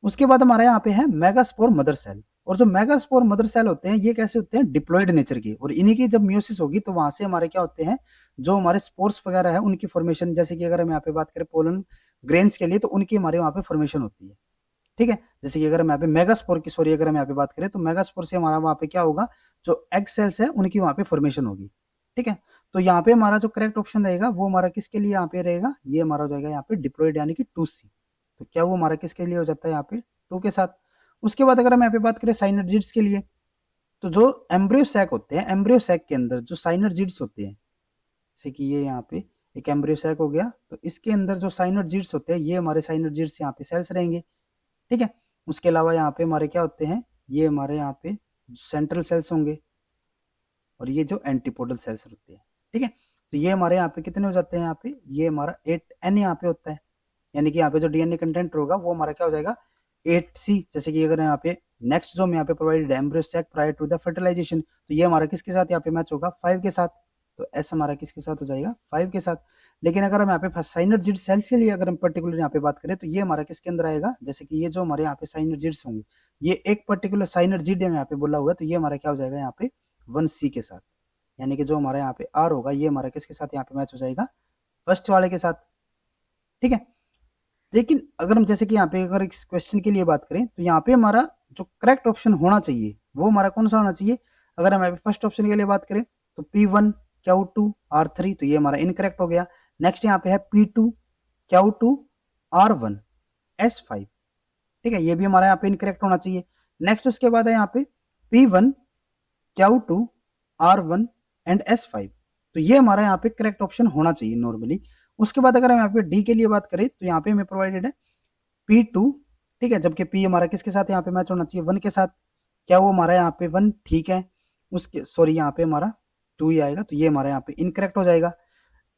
उसके बाद हमारे यहाँ पे है मेगास्पोर मदर सेल, और जो मेगास्पोर मदर सेल होते हैं ये कैसे होते हैं, डिप्लॉइड नेचर के, और इन्हीं की जब मियोसिस होगी तो वहां से हमारे क्या होते हैं, जो हमारे स्पोर्स वगैरह है उनकी फॉर्मेशन, जैसे कि अगर हम यहाँ पे बात करें पोलन ग्रेन्स के लिए तो उनकी हमारे वहां पे फॉर्मेशन होती है। ठीक है। जैसे कि अगर हम यहाँ पे मेगास्पोर की सॉरी अगर हम यहाँ पे बात करें तो मेगास्पोर से हमारा वहाँ पे क्या होगा, जो एग सेल्स है उनकी वहाँ पे फॉर्मेशन होगी। ठीक है, तो यहाँ पे हमारा जो करेक्ट ऑप्शन रहेगा वो हमारा किसके लिए यहाँ पे रहेगा, ये हमारा हो जाएगा यहाँ पे डिप्लॉइड यानी कि 2C। तो क्या वो हमारा किसके लिए हो जाता है यहाँ पे 2 के साथ। उसके बाद अगर हम यहाँ पे बात करें साइनर्जिड्स के लिए, तो जो एम्ब्रियो सैक होते हैं, एम्ब्रियो सैक के अंदर जो साइनर्जिड्स होते हैं, जैसे कि ये यहाँ पे एक एम्ब्रियो सैक हो गया, तो इसके अंदर जो साइनर्जिड्स होते हैं ये हमारे साइनर्जिड्स यहाँ पे सेल्स रहेंगे। ठीक है, उसके अलावा यहाँ पे हमारे क्या होते हैं, ये हमारे यहाँ पे सेंट्रल सेल्स होंगे और ये जो एंटीपोडल सेल्स होते हैं। ठीक है, तो ये हमारे यहाँ पे कितने हो जाते हैं, यहाँ पे ये हमारा 8N यहाँ पे होता है, यानी कि यहाँ पे जो डीएनए कंटेंट होगा वो हमारा क्या हो जाएगा 8C। जैसे कि अगर यहाँ पे नेक्स्ट जो यहाँ पे provided embryo sac prior to the fertilization, तो ये हमारा किसके साथ यहाँ पे मैच होगा 5 के साथ। तो एस हमारा किसके साथ हो जाएगा 5 के साथ। लेकिन अगर हम यहाँ पे साइनर्जिड सेल्स के लिए अगर हम पर्टिकुलर यहाँ पे बात करें तो ये हमारा किसके अंदर आएगा, जैसे कि ये जो हमारे यहाँ पे साइनर्जिड्स होंगे, ये एक पर्टिकुलर साइनर्जिड यहाँ पे बोला हुआ है, तो ये हमारा क्या हो जाएगा यहाँ पे 1C के साथ। यानी कि जो हमारा यहाँ पे आर होगा ये हमारा किसके साथ यहाँ पे मैच हो जाएगा, फर्स्ट वाले के साथ। ठीक है, लेकिन अगर हम जैसे कि यहाँ पे अगर इस क्वेश्चन के लिए बात करें तो यहाँ पे हमारा जो करेक्ट ऑप्शन होना चाहिए वो हमारा कौन सा होना चाहिए। अगर हम यहाँ पे फर्स्ट ऑप्शन के लिए बात करें तो P1 Q2 R3, तो ये हमारा इनकरेक्ट हो गया। नेक्स्ट यहाँ पे है P2 Q2 R1 S5। ठीक है, ये भी हमारा यहाँ पे इनकरेक्ट होना चाहिए। नेक्स्ट उसके बाद है यहाँ पे P1 Q2 R1 and S5, तो ये हमारा यहाँ पे करेक्ट ऑप्शन होना चाहिए नॉर्मली। उसके बाद अगर हम यहाँ पे डी के लिए बात करें तो यहाँ पे हमें प्रोवाइडेड है P2। ठीक है, जबकि P हमारा किसके साथ यहाँ पे मैच होना चाहिए 1 के साथ। क्या वो हमारा यहाँ पे 1 ठीक है, उसके सॉरी यहाँ पे हमारा 2 ही आएगा, तो ये हमारा यहाँ पे इनकरेक्ट हो जाएगा।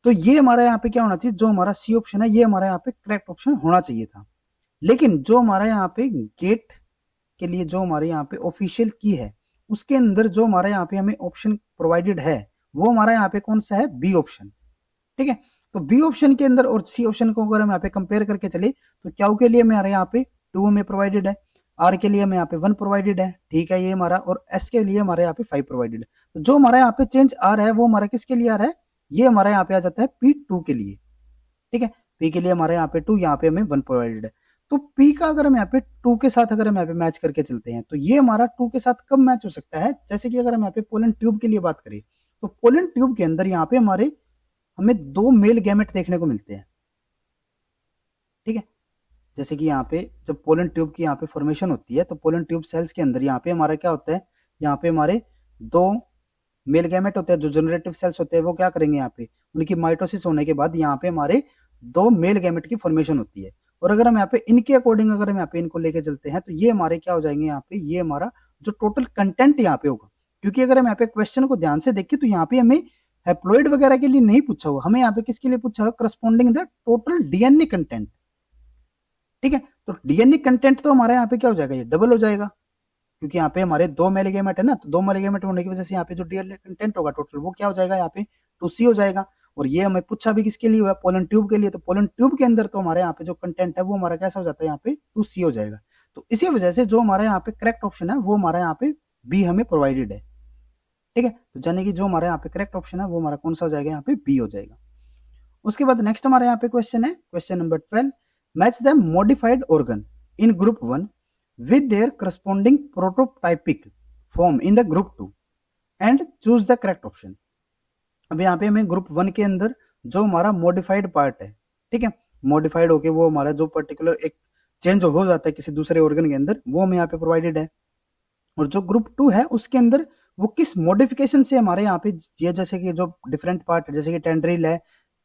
तो ये हमारा यहाँ पे क्या होना चाहिए, जो हमारा सी ऑप्शन है ये हमारा यहाँ पे करेक्ट ऑप्शन होना चाहिए था। लेकिन जो हमारा यहाँ पे गेट के लिए जो हमारे यहाँ पे ऑफिशियल की है उसके अंदर जो हमारा यहाँ पे हमें ऑप्शन प्रोवाइडेड है वो हमारा यहाँ पे कौन सा है, बी ऑप्शन। ठीक है, तो बी ऑप्शन के अंदर और सी ऑप्शन को अगर हम यहाँ पे कंपेयर करके चले तो क्यू के लिए हमारे यहाँ पे 2 में प्रोवाइडेड है, आर के लिए हमें यहाँ पे 1 प्रोवाइडेड है। ठीक है, ये हमारा, और एस के लिए हमारे यहाँ पे 5 प्रोवाइडेड है। तो जो हमारा यहाँ पे चेंज आ रहा है वो हमारा किसके लिए आ रहा है, ये हमारा यहाँ पे आ जाता है P2 के लिए। ठीक है, पी के लिए हमारे यहाँ पे 2, यहाँ पे हमें 1 प्रोवाइडेड है। तो पी का अगर हम यहाँ पे 2 के साथ अगर हम यहाँ पे मैच करके चलते हैं तो ये हमारा 2 के साथ कब मैच हो सकता है, जैसे कि अगर हम यहाँ पे पोलन ट्यूब के लिए बात करें तो पोलन ट्यूब के अंदर यहाँ पे हमें 2 मेल गैमेट देखने को मिलते हैं। ठीक है, जैसे कि यहाँ पे जब पोलन ट्यूब की यहाँ पे फॉर्मेशन होती है तो पोलन ट्यूब सेल्स के अंदर यहाँ पे हमारा क्या होता है, यहाँ पे हमारे 2 मेल गैमेट होते हैं, जो जनरेटिव सेल्स होते हैं वो क्या करेंगे, यहाँ पे उनकी माइटोसिस होने के बाद यहाँ पे हमारे 2 मेल गैमेट की फॉर्मेशन होती है। और अगर हम यहाँ पे इनके अकॉर्डिंग अगर हम यहाँ पे इनको लेके चलते हैं तो ये हमारे क्या हो जाएंगे, यहाँ पे ये हमारा जो टोटल कंटेंट यहाँ पे होगा। क्योंकि अगर हम यहाँ पे क्वेश्चन को ध्यान से देखें तो यहाँ पे हमें हैप्लॉइड वगैरह के लिए नहीं पूछा हुआ, हमें यहाँ पे किसके लिए पूछा हुआ, corresponding the total DNA content. ठीक है, तो डीएनए कंटेंट तो हमारा यहाँ पे क्या हो जाएगा, ये डबल हो जाएगा, क्योंकि यहाँ पे हमारे 2 मेलिगेमेट है ना, तो 2 मेलिगेमेट होने की वजह से यहाँ पे जो डीएनए कंटेंट होगा टोटल वो क्या हो जाएगा, यहाँ पे 2C हो जाएगा। और ये हमें पूछा भी किसके लिए हुआ, पोलन ट्यूब के लिए, तो पोलन ट्यूब के अंदर तो हमारे यहाँ पे जो कंटेंट है वो हमारा कैसा हो जाता है, यहाँ पे 2C हो जाएगा। तो इसी वजह से जो हमारे यहाँ पे करेक्ट ऑप्शन है वो हमारा यहाँ पे बी हमें प्रोवाइडेड है। ठीक है, तो जाने की जो हमारे यहाँ पे करेक्ट ऑप्शन है वो हमारा कौन सा हो जाएगा, यहाँ पे बी हो जाएगा। उसके बाद नेक्स्ट हमारे यहाँ पे क्वेश्चन है question number 12, match the modified organ in group 1 with their corresponding prototypic form in the group 2 and choose the correct option। अब यहाँ पे हमें ग्रुप 1 के अंदर जो हमारा मॉडिफाइड पार्ट है, ठीक है, मॉडिफाइड होके वो हमारा जो पर्टिकुलर एक चेंज हो जाता है किसी दूसरे ऑर्गन के अंदर वो हमें यहाँ पे प्रोवाइडेड है। और जो ग्रुप 2 है उसके अंदर वो किस मॉडिफिकेशन से हमारे यहाँ पे ये, जैसे कि जो डिफरेंट पार्ट है जैसे कि टेंड्रिल है,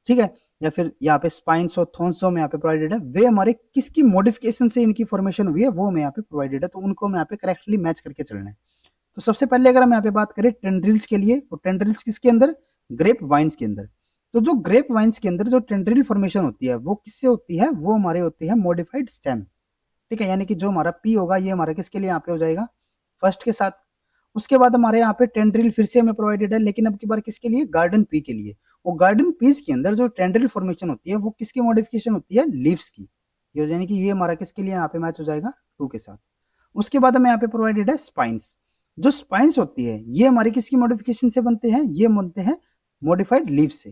ठीक है, या फिर यहाँ पे स्पाइन्स और थॉर्न्स में यहाँ पे प्रोवाइडेड है, वे हमारे किसकी मॉडिफिकेशन से इनकी फॉर्मेशन हुई है वो हमें यहाँ पे प्रोवाइडेड है, तो उनको हमें यहाँ पे करेक्टली मैच करके चलना है। तो सबसे पहले अगर हम यहाँ पे बात करें टेंड्रिल्स के लिए, तो टेंड्रिल्स किसके अंदर, ग्रेप वाइन्स के अंदर। तो जो ग्रेप वाइन्स के अंदर जो टेंड्रिल फॉर्मेशन होती है वो किससे होती है, वो हमारी होती है मॉडिफाइड स्टेम। ठीक है, यानी कि जो हमारा पी होगा ये हमारा किसके लिए यहाँ पे हो जाएगा, फर्स्ट के साथ। उसके बाद हमारे यहाँ पे टेंड्रिल फिर से हमें प्रोवाइडेड है, लेकिन अब की बार किसके लिए, गार्डन पी के लिए। वो गार्डन पीस के अंदर जो टेंड्रिल फॉर्मेशन होती है वो किसकी मॉडिफिकेशन होती है, लीव्स की, यानी कि ये हमारा किसके लिए यहाँ पे मैच हो जाएगा, 2 के साथ। उसके बाद हमें यहाँ पे प्रोवाइडेड है स्पाइन्स। जो स्पाइन्स होती है ये हमारी किसकी मॉडिफिकेशन से बनते हैं, ये बनते हैं मॉडिफाइड लीव से।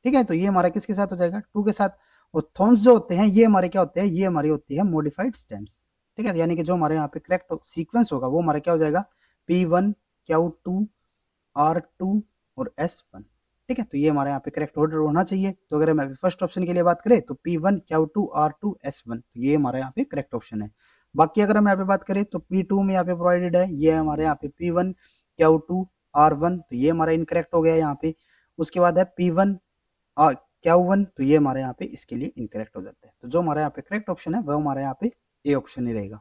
ठीक है, तो ये हमारा किसके साथ हो जाएगा, 2 के साथ। और थॉर्न्स जो होते हैं ये हमारे क्या होते हैं, ये हमारी होती है मॉडिफाइड स्टेम्स। ठीक है, यानी कि जो हमारे यहाँ पे करेक्ट सीक्वेंस होगा वो हमारा क्या हो जाएगा, P1 Q2 R2 और S1। ठीक है, तो ये हमारे यहाँ पे करेक्ट ऑर्डर होना चाहिए। तो अगर हम फर्स्ट ऑप्शन के लिए बात करें तो P1 Q2 R2 S1, तो ये हमारे यहाँ पे करेक्ट ऑप्शन है। बाकी अगर हम यहाँ पे बात करें तो P2 में यहाँ पे प्रोवाइडेड है, ये हमारे यहाँ पे P1 Q2 R1, तो ये हमारा इनकरेक्ट हो गया यहाँ पे। उसके बाद है P1 Q1, तो ये हमारे यहाँ पे इसके लिए इनकरेक्ट हो जाता है। तो जो हमारे यहाँ पे करेक्ट ऑप्शन है वह हमारे यहाँ पे ए ऑप्शन ही रहेगा।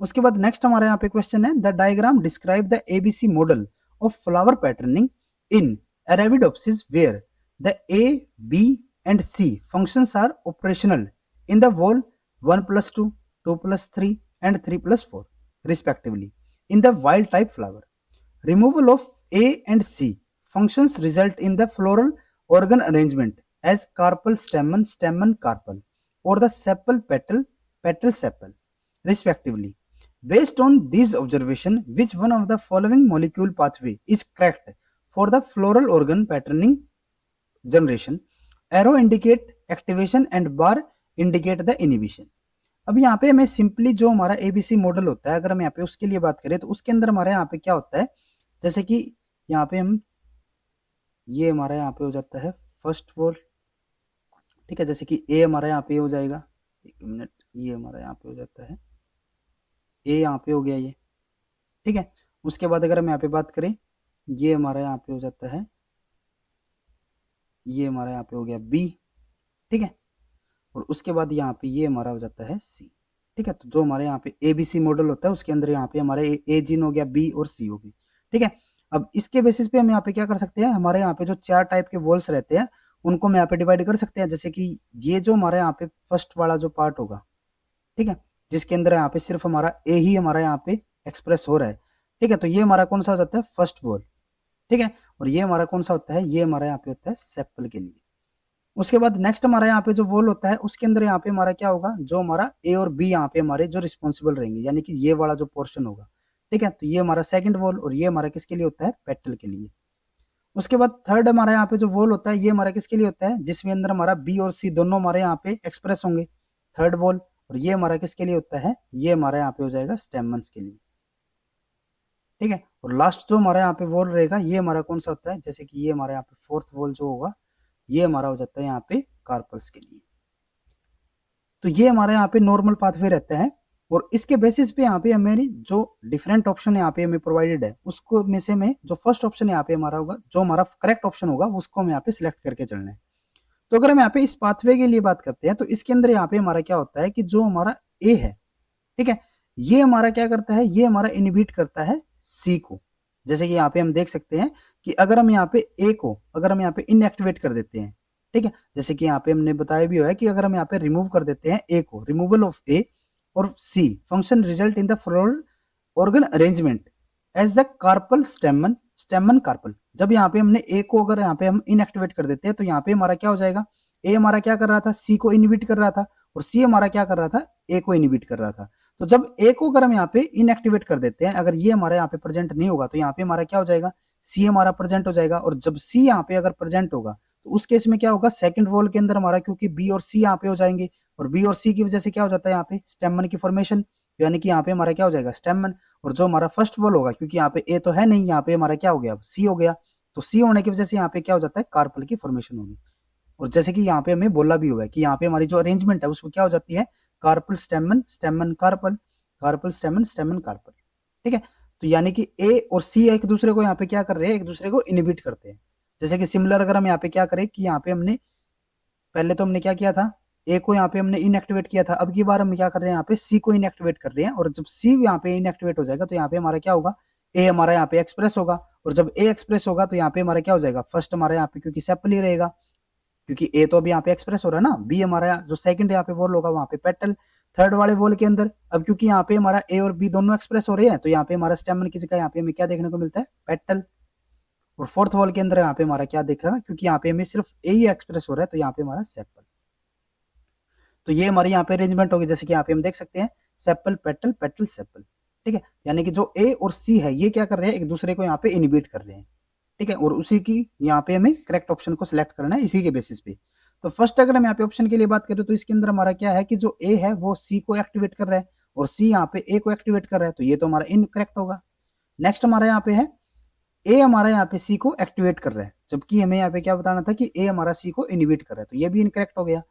उसके बाद नेक्स्ट हमारे यहाँ पे क्वेश्चन है, the diagram describe the ABC model of flower patterning in Arabidopsis where the A B and C functions are operational in the whorl 1+2 2+3 and 3+4 respectively in the wild type flower. Removal of A and C functions result in the floral organ arrangement as carpel stamen stamen carpel or the sepal petal petal sepal respectively. Based on these observations, which one of the following molecule pathway is correct for the floral organ patterning generation? Arrow indicate activation and bar indicate the inhibition. अब यहाँ पे हमें simply जो हमारा ABC model होता है, अगर हम यहाँ पे उसके लिए बात करें तो उसके अंदर हमारे यहाँ पे क्या होता है, जैसे कि यहाँ पे हम ये हमारा यहाँ पे हो जाता है फर्स्ट वॉल। ठीक है, जैसे कि ए हमारा यहाँ पे हो जाएगा, एक मिनट, ये हमारा यहाँ पे हो जाता है ए, यहाँ पे हो गया ये। ठीक है, उसके बाद अगर हम यहाँ पे बात करें, ये हमारा यहाँ पे हो जाता है, ये हमारा यहाँ पे हो गया बी। ठीक है, और उसके बाद यहाँ पे ये हमारा हो जाता है सी। ठीक है, तो जो हमारे यहाँ पे एबीसी मॉडल होता है उसके अंदर यहाँ पे हमारे ए जीन हो गया, बी और सी हो गई। ठीक है, अब इसके बेसिस पे हम यहाँ पे क्या कर सकते हैं, हमारे यहाँ पे जो 4 टाइप के वॉल्स रहते हैं उनको हम यहाँ पे डिवाइड कर सकते हैं। जैसे कि ये जो हमारे यहाँ पे फर्स्ट वाला जो पार्ट होगा, ठीक है, जिसके अंदर यहाँ पे सिर्फ हमारा ए ही हमारा यहाँ पे एक्सप्रेस हो रहा है। ठीक है, तो ये हमारा कौन सा हो जाता है, फर्स्ट वॉल। ठीक है, और ये हमारा कौन सा होता है, ये हमारा यहाँ पे होता है सेपल के लिए। उसके बाद नेक्स्ट हमारा यहाँ पे जो वॉल होता है उसके अंदर यहाँ पे हमारा क्या होगा, जो हमारा ए और बी यहाँ पे हमारे जो रिस्पॉन्सिबल रहेंगे, यानी कि ये वाला जो पोर्शन होगा। ठीक है, तो ये हमारा सेकंड वॉल और ये हमारा किसके लिए होता है, पेटल के लिए। उसके बाद थर्ड हमारा यहाँ पे जो वॉल होता है ये हमारा किसके लिए होता है, जिसमें अंदर हमारा बी और सी दोनों हमारे यहाँ पे एक्सप्रेस होंगे, थर्ड वॉल। और ये हमारा किसके लिए होता है, ये हमारा यहाँ पे हो जाएगा स्टेमन्स के लिए। ठीक है, और लास्ट जो हमारा यहाँ पे वॉल रहेगा ये हमारा कौन सा होता है, जैसे कि ये हमारा यहाँ पे फोर्थ वॉल जो होगा ये हमारा हो जाता है यहाँ पे कार्पल्स के लिए। तो ये हमारे यहाँ पे नॉर्मल पाथवे रहता है, और इसके बेसिस पे यहाँ पे हमारी जो डिफरेंट ऑप्शन यहाँ पे हमें प्रोवाइडेड है उसको में से में जो फर्स्ट ऑप्शन यहाँ पे हमारा होगा, जो हमारा करेक्ट ऑप्शन होगा उसको हम यहाँ पे सिलेक्ट करके चलना है। तो अगर हम यहाँ पे इस पाथवे के लिए बात करते हैं तो इसके अंदर यहाँ पे हमारा क्या होता है कि जो हमारा ए है, ठीक है, ये हमारा क्या करता है, ये हमारा इनहिबिट करता है सी को। जैसे कि यहाँ पे हम देख सकते हैं कि अगर हम यहाँ पे ए को अगर हम यहाँ पे इनएक्टिवेट कर देते हैं, ठीक है, जैसे कि यहाँ पे हमने बताया भी हुआ है कि अगर हम यहाँ पे रिमूव कर देते हैं ए को, रिमूवल ऑफ ए और C function result in the floral organ arrangement as the carpel stamen stamen carpel. जब यहाँ पे हमने ए को अगर यहाँ पे हम इनएक्टिवेट कर देते हैं तो यहाँ पे हमारा क्या हो जाएगा, ए हमारा क्या कर रहा था, सी को इनहिबिट कर रहा था, और सी हमारा क्या कर रहा था, ए को इनहिबिट कर रहा था। तो जब ए को अगर हम यहाँ पे इनएक्टिवेट कर देते हैं, अगर ये हमारे यहाँ पे प्रेजेंट नहीं होगा तो यहाँ पे हमारा क्या हो जाएगा, सी हमारा प्रेजेंट हो जाएगा। और जब सी यहाँ पे अगर प्रेजेंट होगा तो उस केस में क्या होगा, सेकंड वॉल के अंदर हमारा क्योंकि बी और सी यहाँ पे हो जाएंगे, और बी और सी की वजह से क्या हो जाता है यहाँ पे स्टेमन की फॉर्मेशन, यानी कि यहाँ पे हमारा क्या हो जाएगा स्टेमन। और जो हमारा फर्स्ट वॉल होगा, क्योंकि यहाँ पे ए तो है नहीं, यहाँ पे हमारा क्या हो गया, सी हो गया, तो सी होने की वजह से यहाँ पे क्या हो जाता है, कार्पल की फॉर्मेशन होगी। और जैसे कि यहाँ पे हमें बोला भी हुआ है कि यहाँ पे हमारी जो अरेंजमेंट है उसमें क्या हो जाती है, carpel stamen stamen carpel, carpel stamen stamen carpel. ठीक है, तो यानी कि ए और सी एक दूसरे को यहाँ पे क्या कर रहे हैं, एक दूसरे को इनहिबिट करते हैं। जैसे कि सिमिलर अगर हम यहाँ पे क्या करें कि यहाँ पे हमने पहले तो हमने क्या किया था, ए को यहाँ पे हमने इनएक्टिवेट किया था, अब की बार हम क्या कर रहे हैं, यहाँ पे सी को इनएक्टिवेट कर रहे हैं। और जब सी यहाँ पे इनएक्टिवेट हो जाएगा तो यहाँ पे हमारा क्या होगा, ए हमारा यहाँ पे एक्सप्रेस होगा, और जब ए एक्सप्रेस होगा तो यहाँ पे हमारा क्या हो जाएगा, फर्स्ट हमारा यहाँ पे क्योंकि सेपल ही रहेगा, क्योंकि ए तो अभी यहाँ पे एक्सप्रेस हो रहा है ना, बी हमारा जो सेकंड यहाँ पे वॉल होगा वहां पे पेटल, थर्ड वाले वॉल के अंदर अब क्योंकि यहाँ पे हमारा ए और बी दोनों एक्सप्रेस हो रहे हैं तो यहाँ पे हमारा स्टेमन की जगह यहाँ पे हमें क्या देखने को मिलता है, पेटल। और फोर्थ वॉल के अंदर यहाँ पे हमारा क्या देखा, क्योंकि यहाँ पे हमें सिर्फ ए ही एक्सप्रेस हो रहा है तो यहाँ पे हमारा सेपल। तो ये हमारी यहाँ पे अरेंजमेंट होगी, जैसे कि यहाँ पे हम देख सकते हैं सेपल पेटल पेटल सेपल। ठीक है, यानी कि जो ए और सी है ये क्या कर रहे हैं, एक दूसरे को यहाँ पे इनहिबिट कर रहे हैं। ठीक है, और उसी की यहाँ पे हमें करेक्ट ऑप्शन को सिलेक्ट करना है इसी के बेसिस पे। तो फर्स्ट अगर हम यहाँ पे ऑप्शन के लिए बात करें तो इसके अंदर हमारा क्या है कि जो ए है वो सी को एक्टिवेट कर रहा है, और सी यहाँ पे ए को एक्टिवेट कर रहा है, तो ये तो हमारा इनकरेक्ट होगा। नेक्स्ट हमारा यहाँ पे है ए हमारा यहाँ पे सी को एक्टिवेट कर रहा है, जबकि हमें यहाँ पे क्या बताना था कि ए हमारा सी को इनिबिट कर रहा है, तो ये भी इनकरेक्ट हो गया।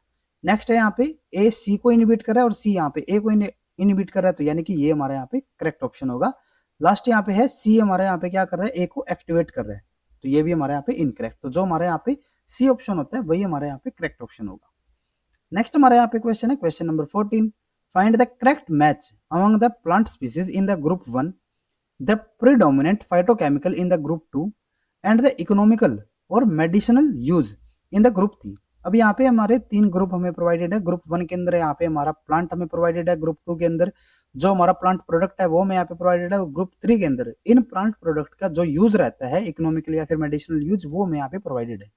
नेक्स्ट है यहाँ पे ए सी को इनिबिट कर रहा है और सी यहाँ पे ए को इनिबिट कर रहा है, तो यानी कि ये हमारा यहाँ पे करेक्ट ऑप्शन होगा। लास्ट यहाँ पे है सी हमारा यहाँ पे क्या कर रहा है, ए को एक्टिवेट कर रहा है, तो ये भी हमारे यहाँ पे इनकरेक्ट। तो जो हमारे यहाँ पे सी ऑप्शन होता है वही हमारे यहाँ पे करेक्ट ऑप्शन होगा। नेक्स्ट हमारे यहाँ पे क्वेश्चन है question number 14, find the correct match among the plant species in the group 1, the predominant phytochemical in the group 2 and the economical और medicinal use in the group 3। अब यहाँ पे हमारे तीन ग्रुप हमें प्रोवाइडेड है। ग्रुप 1 के अंदर यहाँ पे हमारा प्लांट हमें प्रोवाइडेड है, ग्रुप 2 के अंदर जो हमारा प्लांट प्रोडक्ट है वो हमें यहाँ पे प्रोवाइडेड है, ग्रुप 3 के अंदर इन प्लांट प्रोडक्ट का जो यूज रहता है इकोनॉमिकल या फिर मेडिसिनल यूज वो हमें यहाँ पे प्रोवाइडेड है,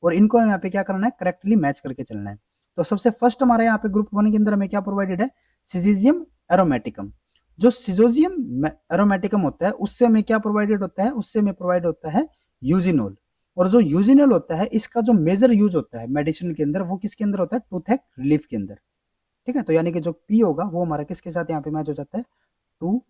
और इनको हमें यहाँ पे क्या करना है, करेक्टली मैच करके चलना है। तो सबसे फर्स्ट हमारे यहाँ पे ग्रुप 1 के अंदर हमें क्या प्रोवाइडेड है, सिजीजियम एरोमेटिकम। जो सिजोजियम एरोमेटिकम होता है उससे हमें क्या प्रोवाइडेड होता है, उससे हमें प्रोवाइड होता है यूजिनोल। और जो यूजिनोल होता है इसका जो मेजर यूज होता है मेडिसिन के अंदर वो किसके अंदर होता है, टूथ रिलीफ के अंदर। ठीक है, तो यानी कि जो पी होगा वो हमारा किसके साथ यहाँ पे मैच हो जाता है, 2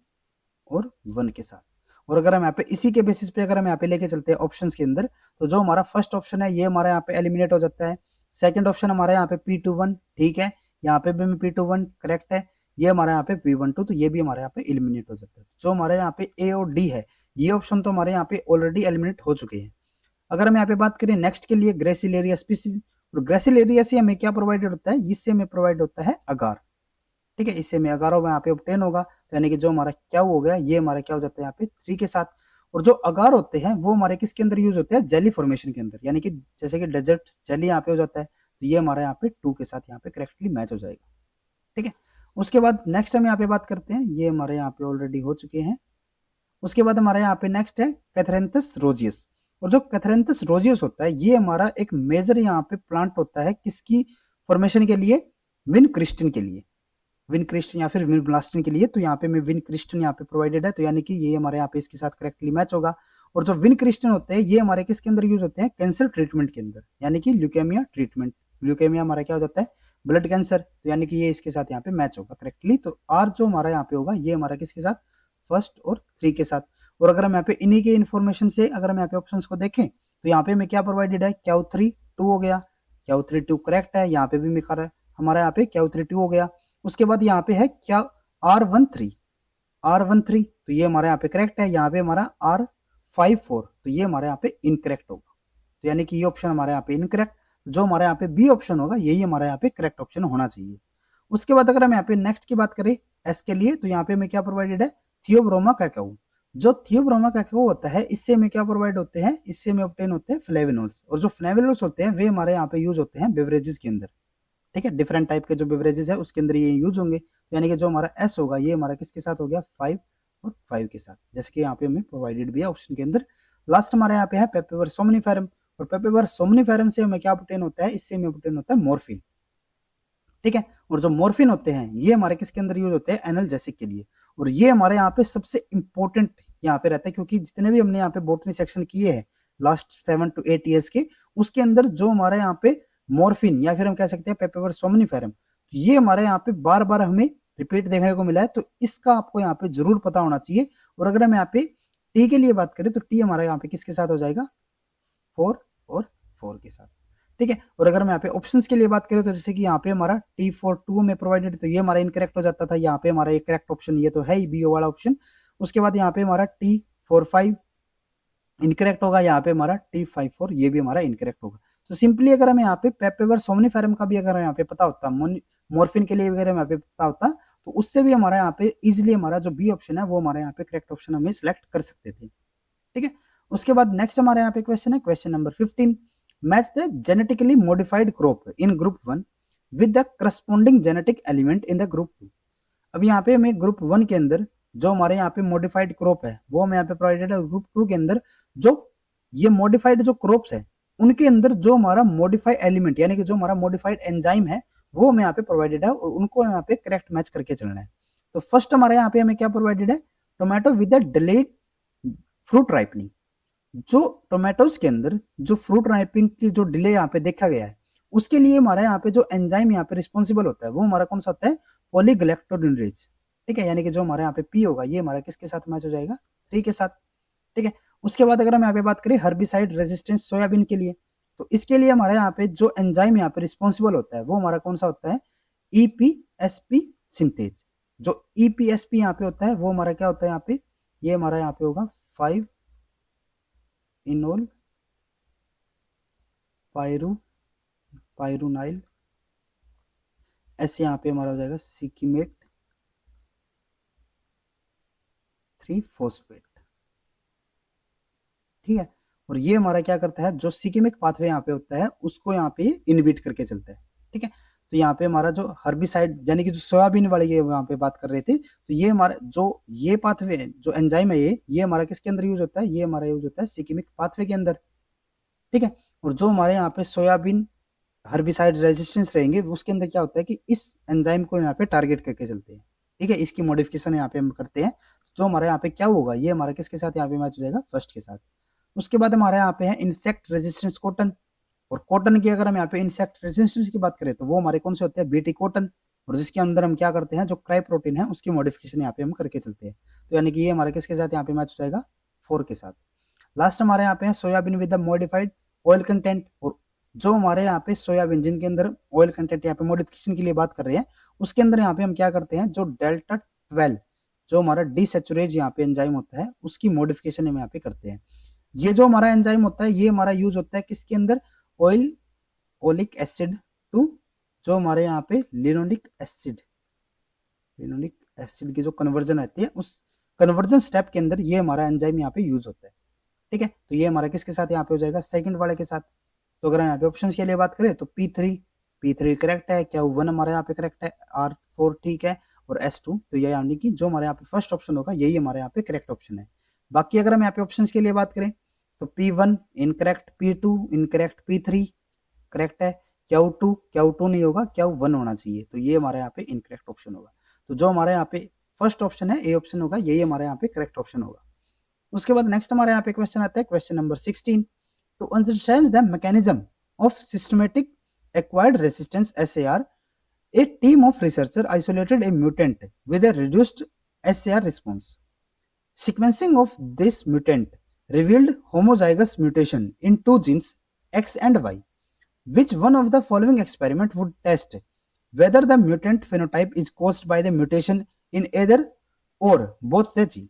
और 1 के साथ। और अगर हम यहाँ पे इसी के बेसिस पे अगर हम यहाँ पे लेके चलते हैं ऑप्शंस के अंदर, तो जो हमारा फर्स्ट ऑप्शन है ये हमारा यहाँ पे एलिमिनेट हो जाता है। सेकंड ऑप्शन हमारा यहाँ पे P21, ठीक है, यहाँ पे भी P21 करेक्ट है। ये हमारे यहाँ पे P12, तो ये भी हमारे यहाँ पे एलिमिनेट हो जाता है। जो हमारे यहाँ पे ए और डी है ये ऑप्शन तो हमारे यहाँ पे ऑलरेडी एलिमिनेट हो चुके हैं। अगर हम यहाँ पे बात करें नेक्स्ट के लिए ग्रेसिलेरिया स्पीसीज, और ग्रेसिलेरिया से हमें क्या प्रोवाइडेड होता है, इससे हमें प्रोवाइड होता है अगार। ठीक है, इससे हमें अगार यहाँ पे ऑब्टेन होगा, तो यानी कि जो हमारा क्या हो गया, ये हमारा क्या हो जाता है यहाँ पे 3 के साथ। और जो अगार होते हैं वो हमारे किसके अंदर यूज होते हैं, जेली फॉर्मेशन के अंदर, यानी कि जैसे कि डेजर्ट जेली यहाँ पे हो जाता है, तो ये हमारे यहाँ पे 2 के साथ यहाँ पे करेक्टली मैच हो जाएगा। ठीक है, उसके बाद नेक्स्ट हम यहाँ पे बात करते हैं, ये हमारे यहाँ पे ऑलरेडी हो चुके हैं। उसके बाद हमारे यहाँ पे नेक्स्ट है कैथरेंथस रोजियस। और जो कैथरेंथस रोजियस होता है ये हमारा एक मेजर यहाँ पे प्लांट होता है किसकी फॉर्मेशन के लिए, विन क्रिस्टन के लिए, विन क्रिस्टन या फिर विन ब्लास्टन के लिए। तो यहाँ पे मैं विन क्रिस्टन यहाँ पे प्रोवाइडेड है, तो यानी कि ये हमारे यहाँ पे इसके साथ करेक्टली मैच होगा। और जो विन क्रिस्टन होते हैं ये हमारे किसके अंदर यूज होते हैं, कैंसर ट्रीटमेंट के अंदर, यानी कि ल्यूकेमिया ट्रीटमेंट। ल्यूकेमिया हमारा क्या हो जाता है, ब्लड कैंसर, तो यानी कि ये इसके साथ यहाँ पे मैच होगा करेक्टली। तो आर जो हमारा यहाँ पे होगा ये हमारा किसके साथ, फर्स्ट और 3 के साथ। और अगर हम यहाँ पे इन्हीं के इन्फॉर्मेशन से अगर हम यहाँ पे ऑप्शंस को देखें तो यहाँ पे हमें क्या प्रोवाइडेड है, Q3 2 हो गया, Q3 2 करेक्ट है, यहाँ पे भी हमारा यहाँ पे Q3 2 हो गया। उसके बाद यहाँ पे है क्या, R13, तो ये हमारे यहाँ पे करेक्ट है। यहाँ पे हमारा R54, तो ये हमारे यहाँ पे इनकरेक्ट होगा, तो यानी कि ये ऑप्शन हमारे यहाँ पे इनकरेक्ट। जो हमारे यहाँ पे बी ऑप्शन होगा यही हमारे यहाँ पे करेक्ट ऑप्शन होना चाहिए। उसके बाद अगर हम यहाँ पे नेक्स्ट की बात करें एस के लिए, तो यहाँ पे हमें क्या प्रोवाइडेड है, थियोब्रोमा कैकाओ। जो थियोब्रोमा कैकाओ होता है इससे हमें क्या प्रोवाइड होते हैं, इससे हमें ऑब्टेन होते हैं फ्लेविनोल्स। और जो फ्लेविनोल्स होते हैं वे हमारे यहाँ पे यूज होते हैं बेवरेजेस के अंदर। ठीक है, डिफरेंट टाइप के जो बेवरेजेस है उसके अंदर ये यूज होंगे, तो यानी कि जो हमारा एस होगा ये हमारा किसके साथ हो गया, 5 और 5 के साथ, जैसे कि यहाँ पे हमें प्रोवाइडेड भी है ऑप्शन के अंदर। लास्ट हमारे यहाँ पे है पेपेवर सोमनिफेरम। और पेपेवर सोमनिफेरम से हमें क्या ऑब्टेन होता है, इससे हमें ऑब्टेन होता है मॉर्फिन। ठीक है, और जो मॉर्फिन होते हैं ये हमारे किसके अंदर यूज होते हैं, एनाल्जेसिक के लिए। और ये हमारे यहाँ पे सबसे इंपॉर्टेंट यहाँ पे रहता है, क्योंकि जितने भी हमने यहाँ पे बोटनी सेक्शन किए हैं लास्ट 7 to 8 ईयर्स के, उसके अंदर जो हमारे यहाँ पे मॉर्फिन या फिर हम कह सकते हैं पेपेवर सोमनिफेरम, ये हमारे यहाँ पे बार बार हमें रिपीट देखने को मिला है, तो इसका आपको यहाँ पे जरूर पता होना चाहिए। और अगर हम यहाँ पे टी के लिए बात करें तो टी हमारा यहाँ पे किसके साथ हो जाएगा, 4 और 4 के साथ। ठीक है, और अगर हम यहाँ पे ऑप्शंस के लिए बात करें तो जैसे कि यहाँ पे हमारा T42 में प्रोवाइडेड, तो ये हमारा इनकरेक्ट हो जाता था। यहाँ पे हमारा एक करेक्ट ऑप्शन ये तो है ही बी वाला ऑप्शन। उसके बाद यहाँ पे हमारा T45 इनकरेक्ट होगा, यहाँ पे हमारा T54 ये भी हमारा इनकरेक्ट होगा। तो सिंपली अगर हमें यहाँ पे पेपेवर सोमनिफेरम का भी अगर यहाँ पे पता होता, मॉर्फिन के लिए अगर यहाँ पे पता होता, तो उससे भी हमारा यहाँ पे इजिली हमारा जो बी ऑप्शन है वो हमारे यहाँ पे करेक्ट ऑप्शन हमें सिलेक्ट कर सकते थे। ठीक है, उसके बाद नेक्स्ट हमारे यहाँ पे क्वेश्चन है question number 15, match the genetically modified crop in group 1 with the corresponding genetic element in the group 2। अब यहाँ पे हमें ग्रुप 1 के अंदर जो हमारे यहाँ पे मॉडिफाइड क्रॉप है वो हमें यहाँ पे प्रोवाइडेड है। ग्रुप 2 के अंदर जो ये मॉडिफाइड जो क्रॉप्स है उनके अंदर जो हमारा मॉडिफाइड एलिमेंट यानी कि जो हमारा मॉडिफाइड एंजाइम है वो हमें यहाँ पे प्रोवाइडेड है, और उनको यहाँ पे करेक्ट मैच करके चलना है। तो फर्स्ट हमारे यहाँ पे हमें क्या प्रोवाइडेड है, tomato with delayed fruit ripening. जो टोमेटोज के अंदर जो फ्रूट राइपिंग की जो डिले यहाँ पे देखा गया है उसके लिए हमारा यहाँ पे जो एंजाइम यहाँ पे रिस्पॉन्सिबल होता है वो हमारा कौन सा होता है, पॉलीग्लैक्टोलिनरेज। ठीक है, यानी कि जो हमारे यहाँ पे पी होगा ये हमारा किसके साथ मैच हो जाएगा, 3 के साथ। ठीक है, उसके बाद अगर हम यहाँ पे बात करें हर्बिसाइड रेजिस्टेंस सोयाबीन के लिए, तो इसके लिए हमारे यहाँ पे जो एंजाइम यहाँ पे रिस्पॉन्सिबल होता है वो हमारा कौन सा होता है, ईपीएसपी सिंथेज। जो ईपीएसपी यहाँ पे होता है वो हमारा क्या होता है यहाँ पे, ये हमारा यहाँ पे होगा 5 इनोल पायरू पायरुनाइल, ऐसे यहाँ पे हमारा हो जाएगा सिकिमेट 3 फॉस्फेट। ठीक है, और ये हमारा क्या करता है, जो सिकिमिक पाथवे यहाँ पे होता है उसको यहाँ पे इनहिबिट करके चलता है। ठीक है, तो यहाँ पे हमारा जो हर्बिसाइड यानी कि जो सोयाबीन वाली ये यहाँ पे बात कर रहे थे, तो ये हमारा जो ये पाथवे जो एंजाइम है ये हमारा किसके अंदर यूज होता है, ये हमारा यूज होता है सिकिमिक पाथवे के अंदर। ठीक है, और जो हमारे यहाँ पे सोयाबीन हर्बिसाइड रेजिस्टेंस रहेंगे उसके अंदर क्या होता है कि इस एंजाइम को यहाँ पे टारगेट करके चलते हैं। ठीक है, इसकी मॉडिफिकेशन यहाँ पे हम करते हैं, जो हमारे यहाँ पे क्या होगा, ये हमारा किसके साथ यहाँ पे मैच हो जाएगा, फर्स्ट के साथ। उसके बाद हमारे यहाँ पे है इंसेक्ट रेजिस्टेंस कॉटन, और कॉटन की अगर हम यहाँ पे इंसेक्ट रेजिस्टेंस की बात करें तो वो हमारे कौन से होते हैं, बीटी कॉटन, और जिसके अंदर हम क्या करते हैं, जो क्राई प्रोटीन है उसकी मॉडिफिकेशन यहाँ पे हम करके चलते हैं। तो यानी कि ये हमारे किसके साथ यहाँ पे मैच हो जाएगा, 4 के साथ। लास्ट हमारे यहाँ पे है soybean with the modified oil content, और जो हमारे यहाँ पे सोयाबीन जिनके अंदर ऑयल कंटेंट यहाँ पे मॉडिफिकेशन के लिए बात कर रहे हैं, उसके अंदर यहाँ पे हम क्या करते हैं, जो डेल्टा 12 जो हमारा डीसेचुरेज यहाँ पे एंजाइम होता है उसकी मॉडिफिकेशन हम यहाँ पे करते हैं। ये जो हमारा एंजाइम होता है ये हमारा यूज होता है किसके अंदर, ऑयल ओलिक एसिड टू जो हमारे यहाँ पे लिनोलिक एसिड की जो कन्वर्जन रहती है उस कन्वर्जन स्टेप के अंदर ये हमारा एंजाइम यहाँ पे यूज होता है। ठीक है, तो ये हमारा किसके साथ यहाँ पे हो जाएगा, सेकंड वाले के साथ। तो अगर हम यहाँ पे ऑप्शन के लिए बात करें तो P3 करेक्ट है, क्या वन हमारे यहाँ पे करेक्ट है, R4 ठीक है, और S2, तो ये यानी कि जो हमारे यहाँ पे फर्स्ट ऑप्शन होगा यही हमारे यहाँ पे करेक्ट ऑप्शन है। बाकी अगर हम यहाँ पे ऑप्शन के लिए बात करें तो P1 incorrect, P2 incorrect, P3 correct है, क्यू टू नहीं होगा, क्यू1 होना चाहिए, तो ये हमारे यहाँ पे इनकरेक्ट ऑप्शन होगा। तो जो हमारे यहाँ पे फर्स्ट ऑप्शन है ए ऑप्शन होगा, यही हमारे यहाँ पे करेक्ट ऑप्शन होगा। उसके बाद नेक्स्ट हमारे यहाँ पे क्वेश्चन आता है, question number 16, to understand the mechanism of systematic acquired resistance SAR, a team of researchers isolated a mutant with a reduced SAR response. Sequencing of this mutant revealed homozygous mutation in two genes X and Y. Which one of the following experiment would test whether the mutant phenotype is caused by the mutation in either or both the gene?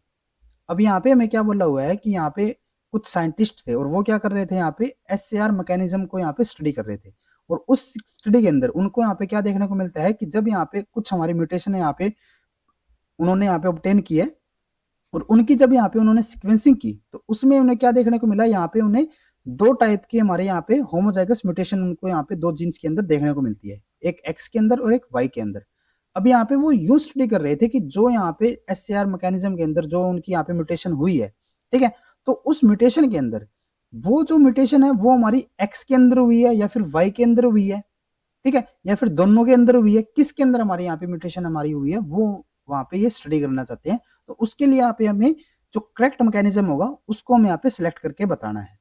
अब यहाँ पे हमें क्या बोला हुआ है कि यहाँ पे कुछ साइंटिस्ट थे और वो क्या कर रहे थे, यहाँ पे SAR मैकेनिज्म को यहाँ पे स्टडी कर रहे थे, और उस स्टडी के अंदर उनको यहाँ पे क्या देखने को मिलता है कि जब यहाँ पे कुछ हमारी म्यूटेशन है यहाँ पे उन्होंने यहाँ पे ऑब्टेन की है, और उनकी जब यहाँ पे उन्होंने सीक्वेंसिंग की तो उसमें उन्हें क्या देखने को मिला, यहाँ पे उन्हें दो टाइप की हमारे यहाँ पे होमोजाइगस म्यूटेशन उनको यहाँ पे दो जीन्स के अंदर देखने को मिलती है, एक एक्स के अंदर और एक वाई के अंदर। अब यहाँ पे वो यूं स्टडी कर रहे थे कि जो यहाँ पे SAR मैकेनिज्म के अंदर जो उनकी यहाँ पे म्यूटेशन हुई है, ठीक है, तो उस म्यूटेशन के अंदर वो जो म्यूटेशन है वो हमारी एक्स के अंदर हुई है या फिर वाई के अंदर हुई है, ठीक है, या फिर दोनों के अंदर हुई है, किसके अंदर हमारे यहाँ पे म्यूटेशन हमारी हुई है वो वहां पे ये स्टडी करना चाहते हैं। तो उसके लिए यहाँ पे हमें जो करेक्ट मैकेनिज्म होगा उसको हमें यहाँ पे सिलेक्ट करके बताना है।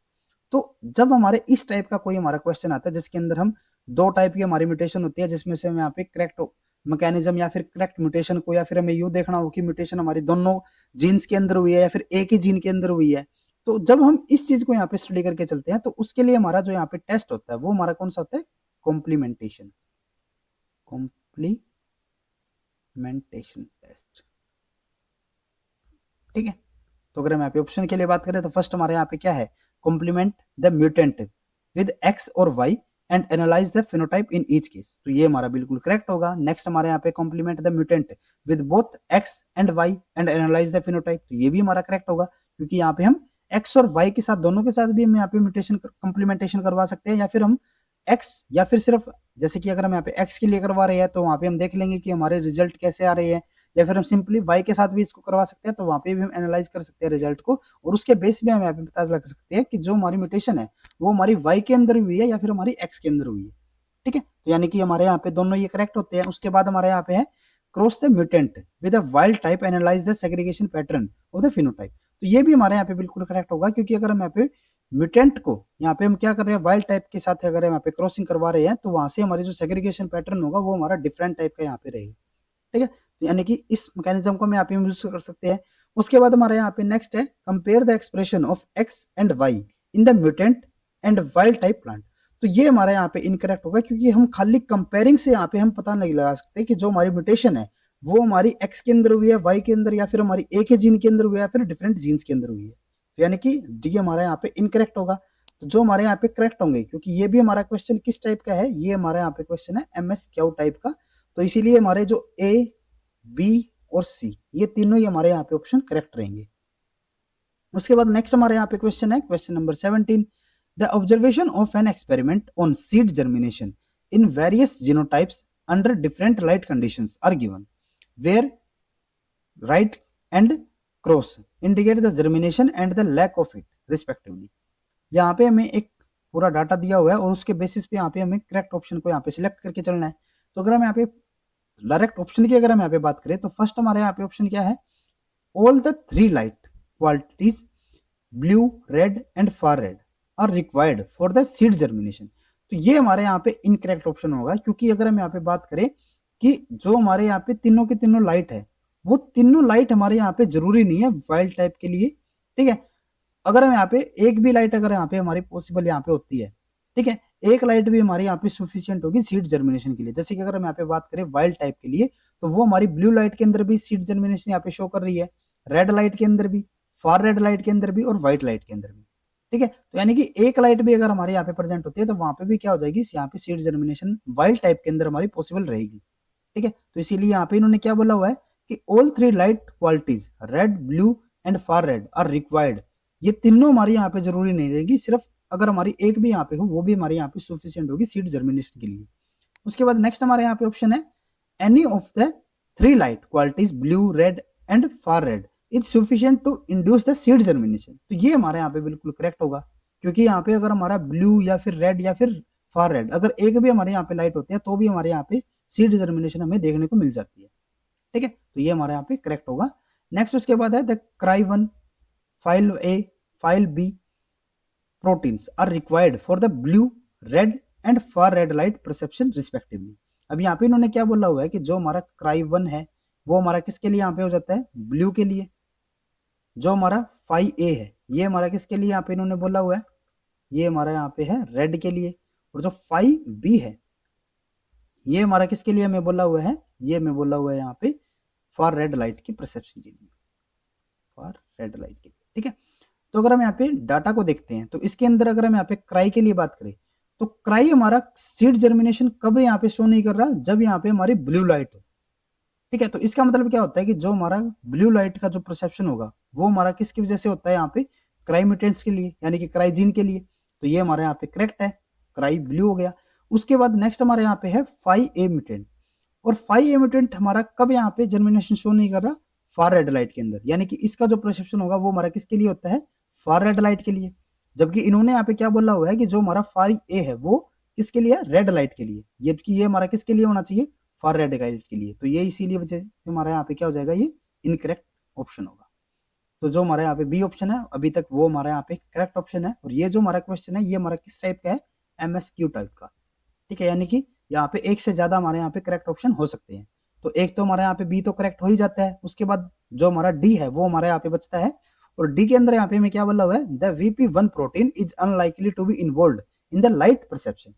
तो जब हमारे इस टाइप का कोई हमारा क्वेश्चन आता है जिसके अंदर हम दो टाइप की हमारी म्यूटेशन होती है जिसमें से हम यहाँ पे करेक्ट मैकेनिज्म या फिर करेक्ट म्यूटेशन को, या फिर हमें यूं देखना हो कि म्यूटेशन हमारी दोनों जीन्स के अंदर हुई है या फिर एक ही जीन के अंदर हुई है, तो जब हम इस चीज को यहाँ पे स्टडी करके चलते हैं तो उसके लिए हमारा जो यहाँ पे टेस्ट होता है वो हमारा कौन सा होता है, कॉम्प्लीमेंटेशन टेस्ट। ठीक है, तो अगर हम यहाँ पे ऑप्शन के लिए बात करें तो फर्स्ट हमारे यहाँ पे क्या है, complement the mutant with X और Y and analyze the phenotype in each case, तो ये हमारा बिल्कुल करेक्ट होगा। नेक्स्ट हमारे यहाँ पे complement the mutant with both X and Y and analyze the phenotype, तो ये भी हमारा करेक्ट होगा क्योंकि यहाँ पे हम एक्स और वाई के साथ दोनों के साथ भी हम यहाँ पे म्यूटेशन कॉम्प्लीमेंटेशन करवा सकते हैं, या फिर हम एक्स या फिर सिर्फ जैसे कि अगर हम यहाँ पे एक्स के लिए करवा रहे हैं तो वहां पे हम देख लेंगे कि हमारे रिजल्ट कैसे आ रहे हैं, या फिर हम सिंपली वाई के साथ भी इसको करवा सकते हैं तो वहां पे भी हम एनालाइज कर सकते हैं रिजल्ट को, और उसके बेस पे हम यहाँ पे पता लगा सकते हैं कि जो हमारी म्यूटेशन है वो हमारी वाई के अंदर हुई है या फिर हमारी एक्स के अंदर हुई है। ठीक है, तो यानी कि हमारे यहाँ पे दोनों ये करेक्ट होते हैं। उसके बाद हमारे यहाँ पे है cross the mutant with a wild type analyse the segregation pattern of the phenotype, तो ये भी हमारे यहाँ पे बिल्कुल करेक्ट होगा क्योंकि अगर हम यहाँ पे म्यूटेंट को यहाँ पे हम क्या कर रहे हैं, वाइल्ड टाइप के साथ अगर हम यहाँ पे क्रॉसिंग करवा रहे हैं तो वहां से हमारी जो सेग्रीगेशन पैटर्न होगा वो हमारा डिफरेंट टाइप का यहाँ पे रहेगा। ठीक है, यानी कि इस मैकेनिज्म को हम यहाँ पे यूज कर सकते हैं। उसके बाद हमारे यहाँ पे नेक्स्ट है compare the expression of X and Y in the mutant and wild type plant. तो ये हमारे यहाँ पे इनकरेक्ट होगा, क्योंकि हम खाली कंपेयरिंग से यहाँ पे हम पता नहीं लगा सकते कि जो हमारी म्यूटेशन है वो हमारी एक्स के अंदर हुई है, वाई के अंदर, या फिर हमारी ए के जीन के अंदर हुई है, या फिर डिफरेंट जीन्स के अंदर हुई है। तो यानी कि डी हमारे यहाँ पे इनकरेक्ट होगा। तो जो हमारे यहाँ पे करेक्ट होंगे, क्योंकि ये भी हमारा क्वेश्चन किस टाइप का है, ये हमारे यहाँ पे क्वेश्चन है MSQ टाइप का, तो इसीलिए हमारे जो ए, बी और सी ये तीनों ही हमारे यहाँ पे ऑप्शन करेक्ट रहेंगे। उसके बाद नेक्स्ट हमारे यहाँ पे क्वेश्चन है question number 17। The observation of an experiment on seed germination in various genotypes under different light conditions are given where right and cross indicate the germination and the lack of it respectively. यहाँ पे हमें एक पूरा data दिया हुआ है और उसके बेसिस पे यहाँ पे हमें करेक्ट ऑप्शन को यहाँ पे सिलेक्ट करके चलना है। तो अगर हम यहाँ पे डायरेक्ट ऑप्शन की अगर हम यहाँ पे बात करें तो फर्स्ट हमारे यहाँ पे ऑप्शन क्या है, all the 3 light qualities blue, red and far red are required for the seed germination. तो ये हमारे यहाँ पे इनकरेक्ट ऑप्शन होगा, क्योंकि अगर हम यहाँ पे बात करें कि जो हमारे यहाँ पे तीनों के तीनों लाइट है वो तीनों लाइट हमारे यहाँ पे जरूरी नहीं है वाइल्ड टाइप के लिए, ठीक है। अगर हम यहाँ पे एक भी लाइट अगर यहाँ पे हमारी पॉसिबल यहाँ पे होती है, ठीक है, एक लाइट भी हमारी यहाँ पे सुफिशियंट होगी सीड जर्मिनेशन के लिए। जैसे कि अगर हम यहाँ पे बात करें वाइल्ड टाइप के लिए, तो वो हमारी ब्लू लाइट के अंदर भी सीड जर्मिनेशन यहाँ पे शो कर रही है, रेड लाइट के अंदर भी, फार रेड लाइट के अंदर भी और व्हाइट लाइट के अंदर भी, ठीक है। तो यानी कि एक लाइट भी अगर हमारे यहाँ पे प्रेजेंट होती है तो वहां पे भी क्या हो जाएगी, यहाँ पे सीड जर्मिनेशन वाइल्ड टाइप के अंदर हमारी पॉसिबल रहेगी, ठीक है। तो इसीलिए यहाँ पे इन्होंने क्या बोला हुआ है कि all 3 light qualities red, blue and far red are required. ये तीनों हमारी यहाँ पे जरूरी नहीं रहेगी, सिर्फ अगर हमारी एक भी यहाँ पे हो वो भी हमारे यहाँ पे सफिशियंट होगी सीड जर्मिनेशन के लिए। उसके बाद नेक्स्ट हमारे यहाँ पे ऑप्शन है any of the 3 light qualities blue, red and far red is sufficient to induce the seed germination. तो ये हमारे यहाँ पे बिल्कुल करेक्ट होगा, क्योंकि यहाँ पे अगर हमारा ब्लू या फिर रेड या फिर फार रेड अगर एक भी हमारे यहाँ पे लाइट होती है तो भी हमारे यहाँ पे सीड जर्मिनेशन हमें देखने को मिल जाती है, ठीक है। तो ये हमारे यहाँ पे करेक्ट होगा। नेक्स्ट उसके बाद है the cry 1, file A, file B proteins are required for the blue, red and far red light perception respectively. अब यहाँ पे इन्होंने क्या बोला हुआ है कि जो हमारा क्राई 1 है वो हमारा किसके लिए यहाँ पे हो जाता है, ब्लू के लिए। जो हमारा फाई ए है ये हमारा किसके लिए यहाँ पे इन्होंने बोला हुआ है, ये हमारा यहाँ पे है रेड के लिए। और जो फाई बी है ये हमारा किसके लिए हमें बोला हुआ है, ये हमें बोला हुआ है यहाँ पे फार रेड लाइट की परसेप्शन के लिए, फार रेड लाइट के लिए, ठीक है। तो अगर हम यहाँ पे डाटा को देखते हैं तो इसके अंदर अगर हम यहाँ पे क्राई के लिए बात करें तो क्राई हमारा सीड जर्मिनेशन कब यहाँ पे शो नहीं कर रहा, जब यहाँ पे हमारी ब्लू लाइट हो, ठीक है। तो इसका मतलब क्या होता है कि जो हमारा ब्लू लाइट का जो परसेप्शन होगा वो हमारा किसकी वजह से होता है, यहाँ पे क्राई म्यूटेंट्स के लिए, यानी कि क्राई जीन के लिए। तो ये हमारे यहाँ पे करेक्ट है, क्राई ब्लू हो गया। उसके बाद नेक्स्ट हमारे यहाँ पे है फाई ए म्यूटेंट, और फाई ए म्यूटेंट हमारा कब यहाँ पे जर्मिनेशन शो नहीं कर रहा, फार रेड लाइट के अंदर, यानी कि इसका जो परसेप्शन होगा वो हमारा किसके लिए होता है, फार रेड लाइट के लिए। जबकि इन्होंने यहाँ पे क्या बोला हुआ है कि जो हमारा फार ए है वो किसके लिए, रेड लाइट के लिए, जबकि ये हमारा किसके लिए होना चाहिए, फार रेड लाइट के लिए। तो ये इसीलिए वजह से हमारा यहाँ पे क्या हो जाएगा, ये इनकरेक्ट ऑप्शन होगा। तो जो हमारा यहाँ पे बी ऑप्शन है अभी तक वो हमारा यहाँ पे करेक्ट ऑप्शन है। और ये जो हमारा क्वेश्चन है ये हमारा किस टाइप का है, MSQ टाइप का, ठीक है। यानी कि यहाँ पे एक से ज्यादा हमारे यहाँ पे करेक्ट ऑप्शन हो सकते हैं। तो एक तो हमारे यहाँ पे बी तो करेक्ट हो ही जाता है, उसके बाद जो हमारा डी है वो हमारे यहाँ पे बचता है। और डी के अंदर यहाँ पे हमें क्या बोला हुआ है, the VP1 protein is unlikely to be involve in the light perception.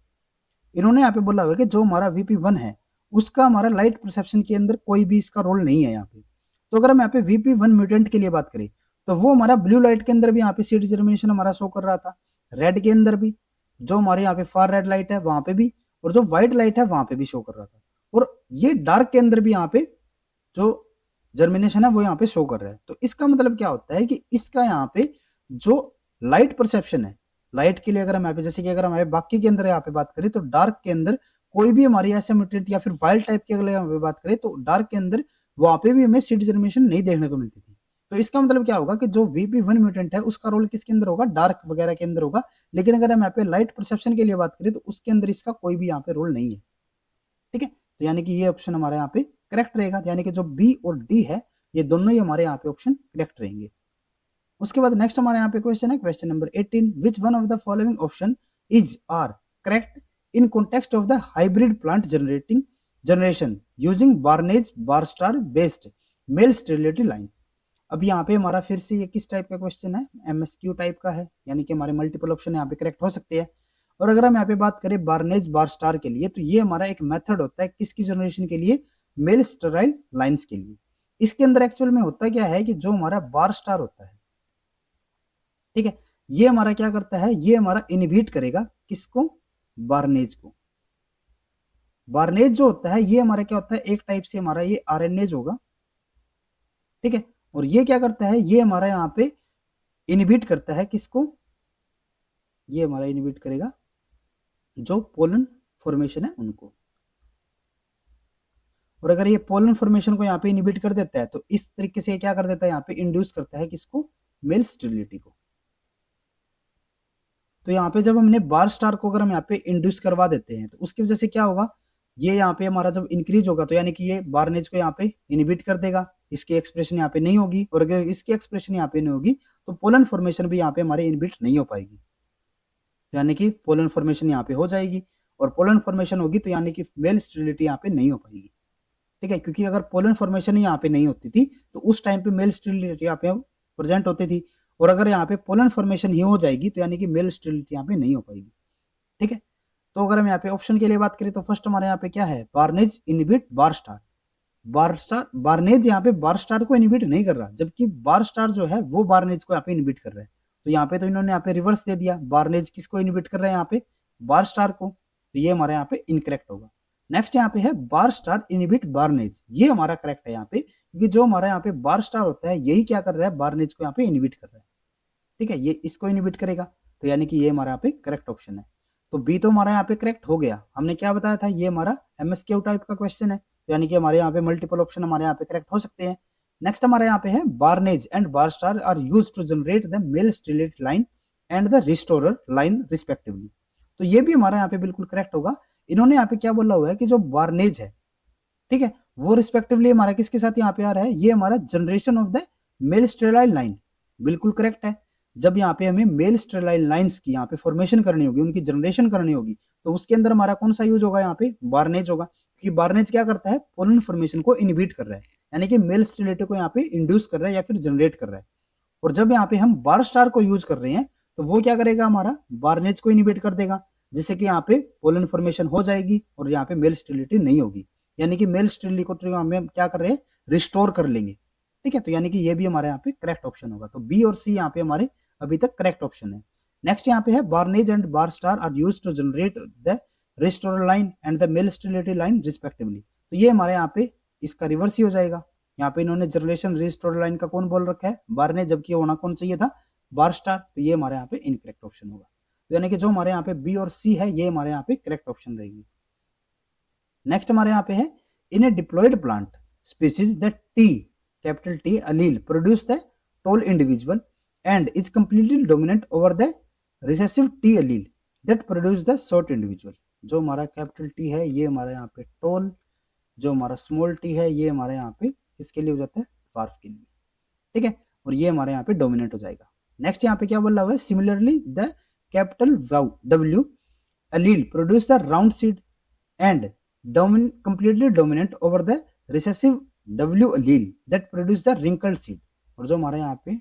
इन्होंने यहाँ पे बोला हुआ है कि जो हमारा VP1 है उसका हमारा लाइट परसेप्शन के अंदर कोई भी इसका रोल नहीं है यहाँ पे। तो अगर हम यहाँ पे VP1 म्यूटेंट के लिए बात करें तो वो हमारा ब्लू लाइट के अंदर भी यहाँ पे सीड जर्मिनेशन हमारा शो कर रहा था, रेड के अंदर भी, जो हमारे यहाँ पे फार रेड लाइट है वहां पे भी, और जो व्हाइट लाइट है वहां पे भी शो कर रहा था। और ये डार्क के अंदर भी यहाँ पे जो जर्मिनेशन है वो यहाँ पे शो कर रहा है। तो इसका मतलब क्या होता है कि इसका यहाँ पे जो लाइट परसेप्शन है, लाइट के लिए अगर हम यहाँ पे, जैसे कि अगर हमारे बाकी के अंदर यहाँ पे बात करें तो डार्क के अंदर कोई भी हमारी ऐसे म्यूटेंट या फिर वाइल्ड टाइप की अगर यहाँ पे बात करें तो डार्क के अंदर वहां पे भी हमें सीड जर्मिनेशन नहीं देखने को मिलती थी। तो इसका मतलब क्या होगा कि जो VP1 म्यूटेंट है उसका रोल किसके अंदर होगा, डार्क वगैरह के अंदर होगा। लेकिन अगर हम यहाँ पे लाइट परसेप्शन के लिए बात करें तो उसके अंदर इसका कोई भी यहाँ पे रोल नहीं है, ठीक है। तो यानी कि ये ऑप्शन हमारे यहाँ पे करेक्ट रहेगा, यानी कि जो बी और डी है ये दोनों ही हमारे यहाँ पे ऑप्शन करेक्ट रहेंगे। उसके बाद नेक्स्ट हमारे यहाँ पे क्वेश्चन है question number 18, which one of the following option is are correct in context of the hybrid plant generating generation using barnase barstar based male sterility lines. अब यहाँ पे हमारा फिर से ये किस टाइप का क्वेश्चन है, एमएसक्यू टाइप का है, यानी कि हमारे मल्टीपल ऑप्शन यहाँ पे करेक्ट हो सकते हैं। और अगर हम यहाँ पे बात करें बार्नेज बार स्टार के लिए, तो ये हमारा एक मेथड होता है किसकी जनरेशन के लिए, मेल स्टेराइल लाइंस के लिए। इसके अंदर एक्चुअल में होता क्या है कि जो हमारा बार स्टार होता है, ठीक है, ये हमारा क्या करता है, ये हमारा इनहिबिट करेगा किसको, बार्नेज को। बार्नेज जो होता है ये हमारा क्या होता है, एक टाइप से हमारा ये आरएनएज होगा, ठीक है। और ये क्या करता है, ये हमारा यहाँ पे इनहिबिट करता है किसको, ये हमारा इनहिबिट करेगा जो पोलन फॉर्मेशन है उनको। और अगर ये पोलन फॉर्मेशन को यहाँ पे इनहिबिट कर देता है तो इस तरीके से क्या कर देता है, यहाँ पे इंड्यूस करता है किसको, मेल स्टेरिलिटी को। तो यहाँ पे जब हमने बार स्टार को अगर हम यहाँ पे इंड्यूस करवा देते हैं तो उसकी वजह से क्या होगा, ये यहाँ पे हमारा जब इंक्रीज होगा तो यानी कि ये बार्नेज को यहाँ पे इनहिबिट कर देगा, इसकी एक्सप्रेशन यहाँ पे नहीं होगी। और अगर इसकी एक्सप्रेशन यहाँ पे नहीं होगी तो पोलन फॉर्मेशन भी यहाँ पे हमारे इनहिबिट नहीं हो पाएगी, यानी कि पोलन फॉर्मेशन यहाँ पे हो जाएगी। और पोलन फॉर्मेशन होगी तो यानी कि मेल स्टेरिलिटी यहाँ पे नहीं हो पाएगी, ठीक है। क्योंकि अगर पोलन फॉर्मेशन ही यहाँ पे नहीं होती थी तो उस टाइम पे मेल स्टेरिलिटी यहाँ पे प्रेजेंट होती थी। और अगर यहाँ पे पोलन फॉर्मेशन ही हो जाएगी तो यानी कि मेल स्टेरिलिटी यहाँ पे नहीं हो पाएगी, ठीक है। तो अगर हम यहाँ पे ऑप्शन के लिए बात करें तो फर्स्ट हमारे यहाँ पे क्या है, बार्नेज इनहिबिट बार स्टार। बार स्टार, बार्नेज यहाँ पे बार स्टार को इनहिबिट नहीं कर रहा, जबकि बार स्टार जो है वो बार्नेज को यहाँ पे इनहिबिट कर रहा है। तो यहाँ पे तो इन्होंने यहाँ पे रिवर्स दे दिया, बार्नेज किसको इनहिबिट कर रहा है यहाँ पे, बार स्टार को। तो ये हमारे यहाँ पे इनकरेक्ट होगा। नेक्स्ट यहाँ पे है बार स्टार इनहिबिट बार्नेज, ये हमारा करेक्ट है यहाँ पे, क्योंकि जो हमारा यहाँ पे बार स्टार होता है यही क्या कर रहा है, बार्नेज को यहाँ पे इनहिबिट कर रहा है, ठीक है, ये इसको इनहिबिट करेगा। तो यानी कि ये हमारा यहाँ पे करेक्ट ऑप्शन है। तो बी तो हमारा यहाँ पे करेक्ट हो गया। हमने क्या बताया था, ये हमारा एमएसक्यू टाइप का क्वेश्चन है, तो यानी कि हमारे यहाँ पे मल्टीपल ऑप्शन हमारे यहाँ पे करेक्ट हो सकते हैं। नेक्स्ट हमारे यहाँ पे है barnase and barstar are use to generate the male sterility line and the restorer line respectively. तो ये भी हमारा यहाँ पे बिल्कुल करेक्ट होगा। इन्होंने यहाँ पे क्या बोला हुआ है कि जो बार्नेज है, ठीक है, वो रिस्पेक्टिवली हमारा किसके साथ यहाँ पे आ रहा है, ये हमारा generation of the male sterile line, बिल्कुल करेक्ट है। जब यहाँ पे हमें मेल स्टेराइल लाइंस की यहाँ पे फॉर्मेशन करनी होगी, उनकी जनरेशन करनी होगी, तो उसके अंदर हमारा कौन सा यूज होगा, यहाँ पे बार्नेज होगा। क्योंकि बार्नेज क्या करता है, पोलन फॉर्मेशन को इनहिबिट कर रहा है, यानी कि मेल स्टेरिलिटी को यहाँ पे इंड्यूस कर रहा है या फिर जनरेट कर रहा है। और जब यहाँ पे हम बार स्टार को यूज कर रहे हैं तो वो क्या करेगा, हमारा बार्नेज को इनहिबिट कर देगा, जिससे कि यहाँ पे पोलन फॉर्मेशन हो जाएगी और यहाँ पे मेल स्टेरिलिटी नहीं होगी, यानी कि मेल स्टेरिलिटी को तो हम क्या कर रहे हैं, रिस्टोर कर लेंगे, ठीक है। तो यानी कि ये भी हमारे यहाँ पे करेक्ट ऑप्शन होगा। तो बी और सी यहाँ पे हमारे अभी तक करेक्ट ऑप्शन है। नेक्स्ट यहाँ पे है barnase and barstar are use to generate the restore line and the male sterility line respectively. तो ये हमारे यहाँ पे इसका रिवर्स ही हो जाएगा। यहाँ पे इन्होंने जनरेशन रिस्टोर लाइन का कौन बोल रखा है, बार्नेज, जबकि होना कौन चाहिए था, बार स्टार। तो ये हमारे यहाँ पे इनकरेक्ट ऑप्शन होगा। तो यानी कि जो हमारे यहाँ पे बी और सी है ये हमारे यहाँ पे करेक्ट ऑप्शन रहेगी। नेक्स्ट हमारे यहाँ पे है in a diploid plant species the T, capital T allele produce the tall individual and is completely dominant over the recessive T allele that produce the short individual. जो हमारा capital T है ये हमारे यहाँ पे टॉल, जो हमारा small T है ये हमारे यहाँ पे किसके लिए हो जाता है, ड्वार्फ के लिए, ठीक है। और ये हमारे यहाँ पे डोमिनेंट हो जाएगा। नेक्स्ट यहाँ पे क्या बोला हुआ है, similarly the capital W allele produce the round seed and completely dominant over the recessive W allele that produce the wrinkled seed। और जो हमारे यहाँ पे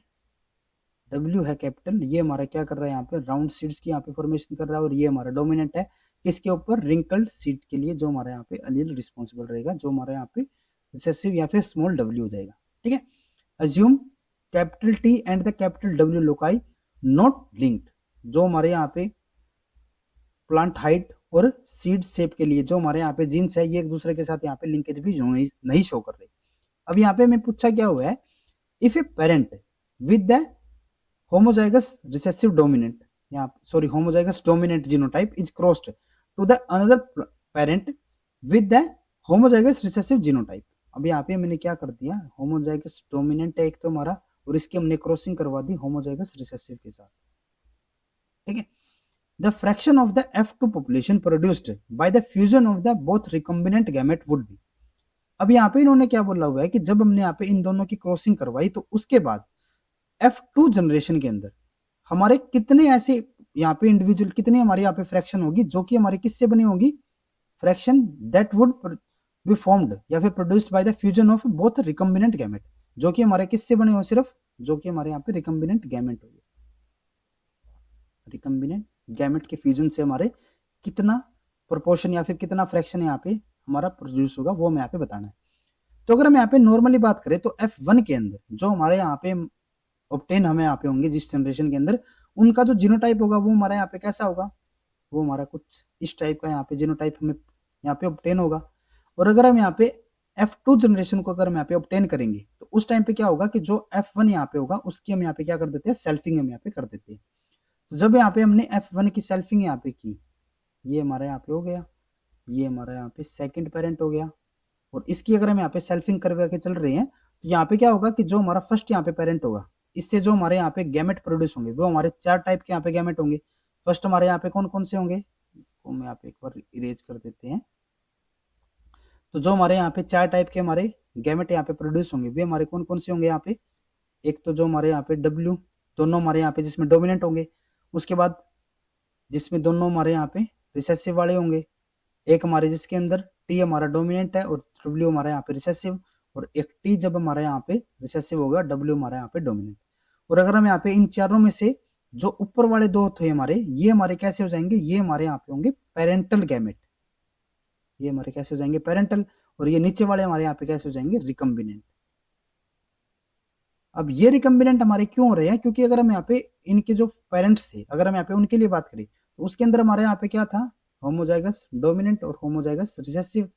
W है कैपिटल, ये हमारा क्या कर रहा है, यहाँ पे राउंड सीड्स की यहाँ पे फॉर्मेशन कर रहा है, और ये हमारा डोमिनेंट है किसके ऊपर, रिंकल्ड सीड के लिए, जो हमारे यहाँ पे अलील रिस्पॉन्सिबल रहेगा, जो हमारे यहाँ पे रिसेसिव या फिर स्मॉल W हो जाएगा, ठीक है। Assume capital T and the capital W loci not linked. जो हमारे यहाँ पे प्लांट हाइट और सीड शेप के लिए जो हमारे यहाँ पे जीन्स है ये एक दूसरे के साथ यहाँ पे लिंकेज भी नहीं शो कर रहे। अब यहाँ पे मैं पूछा क्या हुआ है, if a parent with the homozygous recessive dominant, यहाँ sorry homozygous dominant genotype is crossed to the another parent with the homozygous recessive genotype. अब यहाँ पे मैंने क्या कर दिया, होमोजाइगस डोमिनेंट है एक तो हमारा, और इसकी हमने क्रॉसिंग करवा दी होमोजाइगस रिसेसिव के साथ, ठीक है। The fraction of the F2 population produced by the fusion of the both recombinant gamete would be। अब यहाँ पे इन्होंने क्या बोला हुआ है कि जब हमने यहाँ पे इन दोनों की क्रॉसिंग करवाई तो उसके बाद F2 जनरेशन के अंदर हमारे कितने ऐसे यहाँ पे इंडिविजुअल, कितने हमारे यहाँ पे फ्रैक्शन होगी जो कि हमारे किससे बनी होगी, fraction that would be formed या फिर produced by the fusion of both recombinant gamete, जो कि हमारे किससे बने हो, सिर्फ जो कि हमारे यहाँ पे रिकम्बिनेंट गैमेट हो गए, रिकम्बिनेंट गैमेट के फ्यूजन से हमारे कितना प्रोपोर्शन या फिर कितना फ्रैक्शन यहाँ पे हमारा प्रोड्यूस होगा, वो हमें यहाँ पे बताना है। तो अगर हम यहाँ पे नॉर्मली बात करें तो F1 के अंदर जो हमारे यहाँ पे ऑब्टेन हमें यहाँ पे होंगे जिस जनरेशन के अंदर, उनका जो जीनोटाइप होगा वो हमारा यहाँ पे कैसा होगा, वो हमारा कुछ इस टाइप का यहाँ पे जीनोटाइप हमें यहाँ पे ऑब्टेन होगा। और अगर हम यहाँ पे F2 जनरेशन को अगर हम यहाँ पे ऑब्टेन करेंगे तो उस टाइम पे क्या होगा कि जो F1 यहाँ पे होगा उसकी हम यहाँ पे क्या कर देते हैं, सेल्फिंग हम यहाँ पे कर देते हैं। तो जब यहाँ पे हमने F1 की सेल्फिंग यहाँ पे की, ये हमारा यहाँ पे हो गया, ये हमारा यहाँ पे सेकंड पेरेंट हो गया, और इसकी अगर हम यहाँ पे सेल्फिंग करवा के चल रहे हैं तो यहाँ पे क्या होगा कि जो हमारा फर्स्ट यहाँ पे पेरेंट होगा, इससे जो हमारे यहाँ पे गैमेट प्रोड्यूस होंगे वो हमारे 4 टाइप के यहाँ पे गैमेट होंगे। फर्स्ट हमारे यहाँ पे कौन कौन से होंगे, इसको हम यहाँ पे एक बार इरेज कर देते हैं। तो जो हमारे यहाँ पे 4 टाइप के हमारे गैमेट यहाँ पे प्रोड्यूस होंगे वे हमारे कौन कौन से होंगे यहाँ पे, एक तो जो हमारे यहाँ पे W दोनों हमारे यहाँ पे जिसमें डोमिनेंट होंगे, उसके बाद जिसमें दोनों हमारे यहाँ पे रिसेसिव वाले होंगे, एक हमारे जिसके अंदर T हमारा डोमिनेंट है और W हमारा यहाँ पे रिसेसिव, और एक T जब हमारा यहाँ पे रिसेसिव होगा, W हमारा यहाँ पे डोमिनेंट। और अगर हम यहाँ पे इन चारों में से जो ऊपर वाले दो थे हमारे, ये हमारे कैसे हो जाएंगे, ये हमारे यहाँ पे होंगे पेरेंटल गैमेट, ये हमारे कैसे हो जाएंगे पेरेंटल, और ये नीचे वाले हमारे यहाँ पे कैसे हो जाएंगे रिकम्बिनेंट। अब ये रिकम्बिनेंट हमारे क्यों हो रहे हैं, क्योंकि अगर हम यहाँ पे इनके जो पेरेंट्स थे अगर हम यहाँ पे उनके लिए बात करें तो उसके अंदर हमारे यहाँ पे क्या था, होमोजाइगस डोमिनेंट और होमोजाइगस रिसेसिव,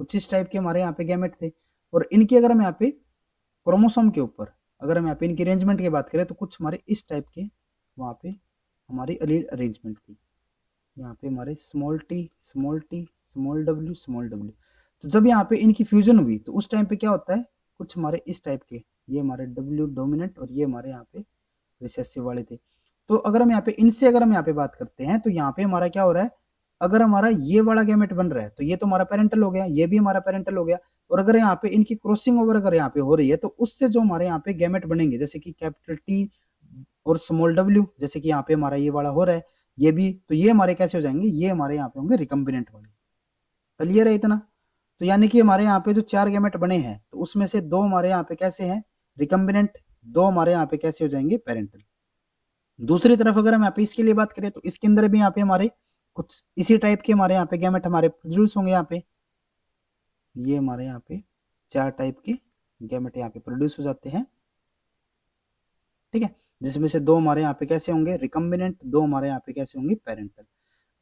कुछ इस टाइप के हमारे यहाँ पे गैमेट थे। और इनकी अगर हम यहाँ पे क्रोमोसोम के ऊपर अगर हम यहाँ पे इनकी अरेंजमेंट की बात करें तो कुछ हमारे इस टाइप के वहाँ पे हमारी अलील अरेंजमेंट थी, यहाँ पे हमारे small T small T small W small W. तो जब यहाँ पे इनकी फ्यूजन हुई तो उस टाइम पे क्या होता है, कुछ हमारे इस टाइप के, ये हमारे डब्ल्यू डोमिनेंट और ये हमारे यहाँ पे रिसेसिव वाले थे। तो अगर हम यहाँ पे इनसे अगर हम यहाँ पे बात करते हैं तो यहाँ पे हमारा क्या हो रहा है, अगर हमारा ये वाला गैमेट बन रहा है तो ये तो हमारा पेरेंटल हो गया, ये भी हमारा पेरेंटल हो गया। और अगर यहाँ पे इनकी क्रॉसिंग ओवर अगर यहाँ पे हो रही है तो उससे जो हमारे यहाँ पे गैमेट बनेंगे जैसे कि कैपिटल टी और स्मॉल डब्ल्यू, जैसे कि यहाँ पे हमारा ये वाला हो रहा है, ये भी, तो ये हमारे कैसे हो जाएंगे, ये हमारे यहाँ पे होंगे रिकम्बिनेंट वाले। क्लियर है इतना। तो यानी कि हमारे यहाँ पे जो 4 गैमेट बने हैं तो उसमें से 2 हमारे यहाँ पे कैसे हैं रिकम्बिनेंट, 2 हमारे यहाँ पे कैसे हो जाएंगे पेरेंटल। दूसरी तरफ अगर हम यहाँ पे इसके लिए बात करें तो इसके अंदर भी यहाँ पे हमारे कुछ इसी टाइप के हमारे यहाँ पे गैमेट हमारे प्रोड्यूस होंगे। यहाँ पे ये हमारे यहाँ पे 4 टाइप के गैमेट यहाँ पे प्रोड्यूस हो जाते हैं, ठीक है, जिसमें से 2 हमारे यहाँ पे कैसे होंगे रिकम्बिनेंट, 2 हमारे यहाँ पे कैसे होंगे पेरेंटल।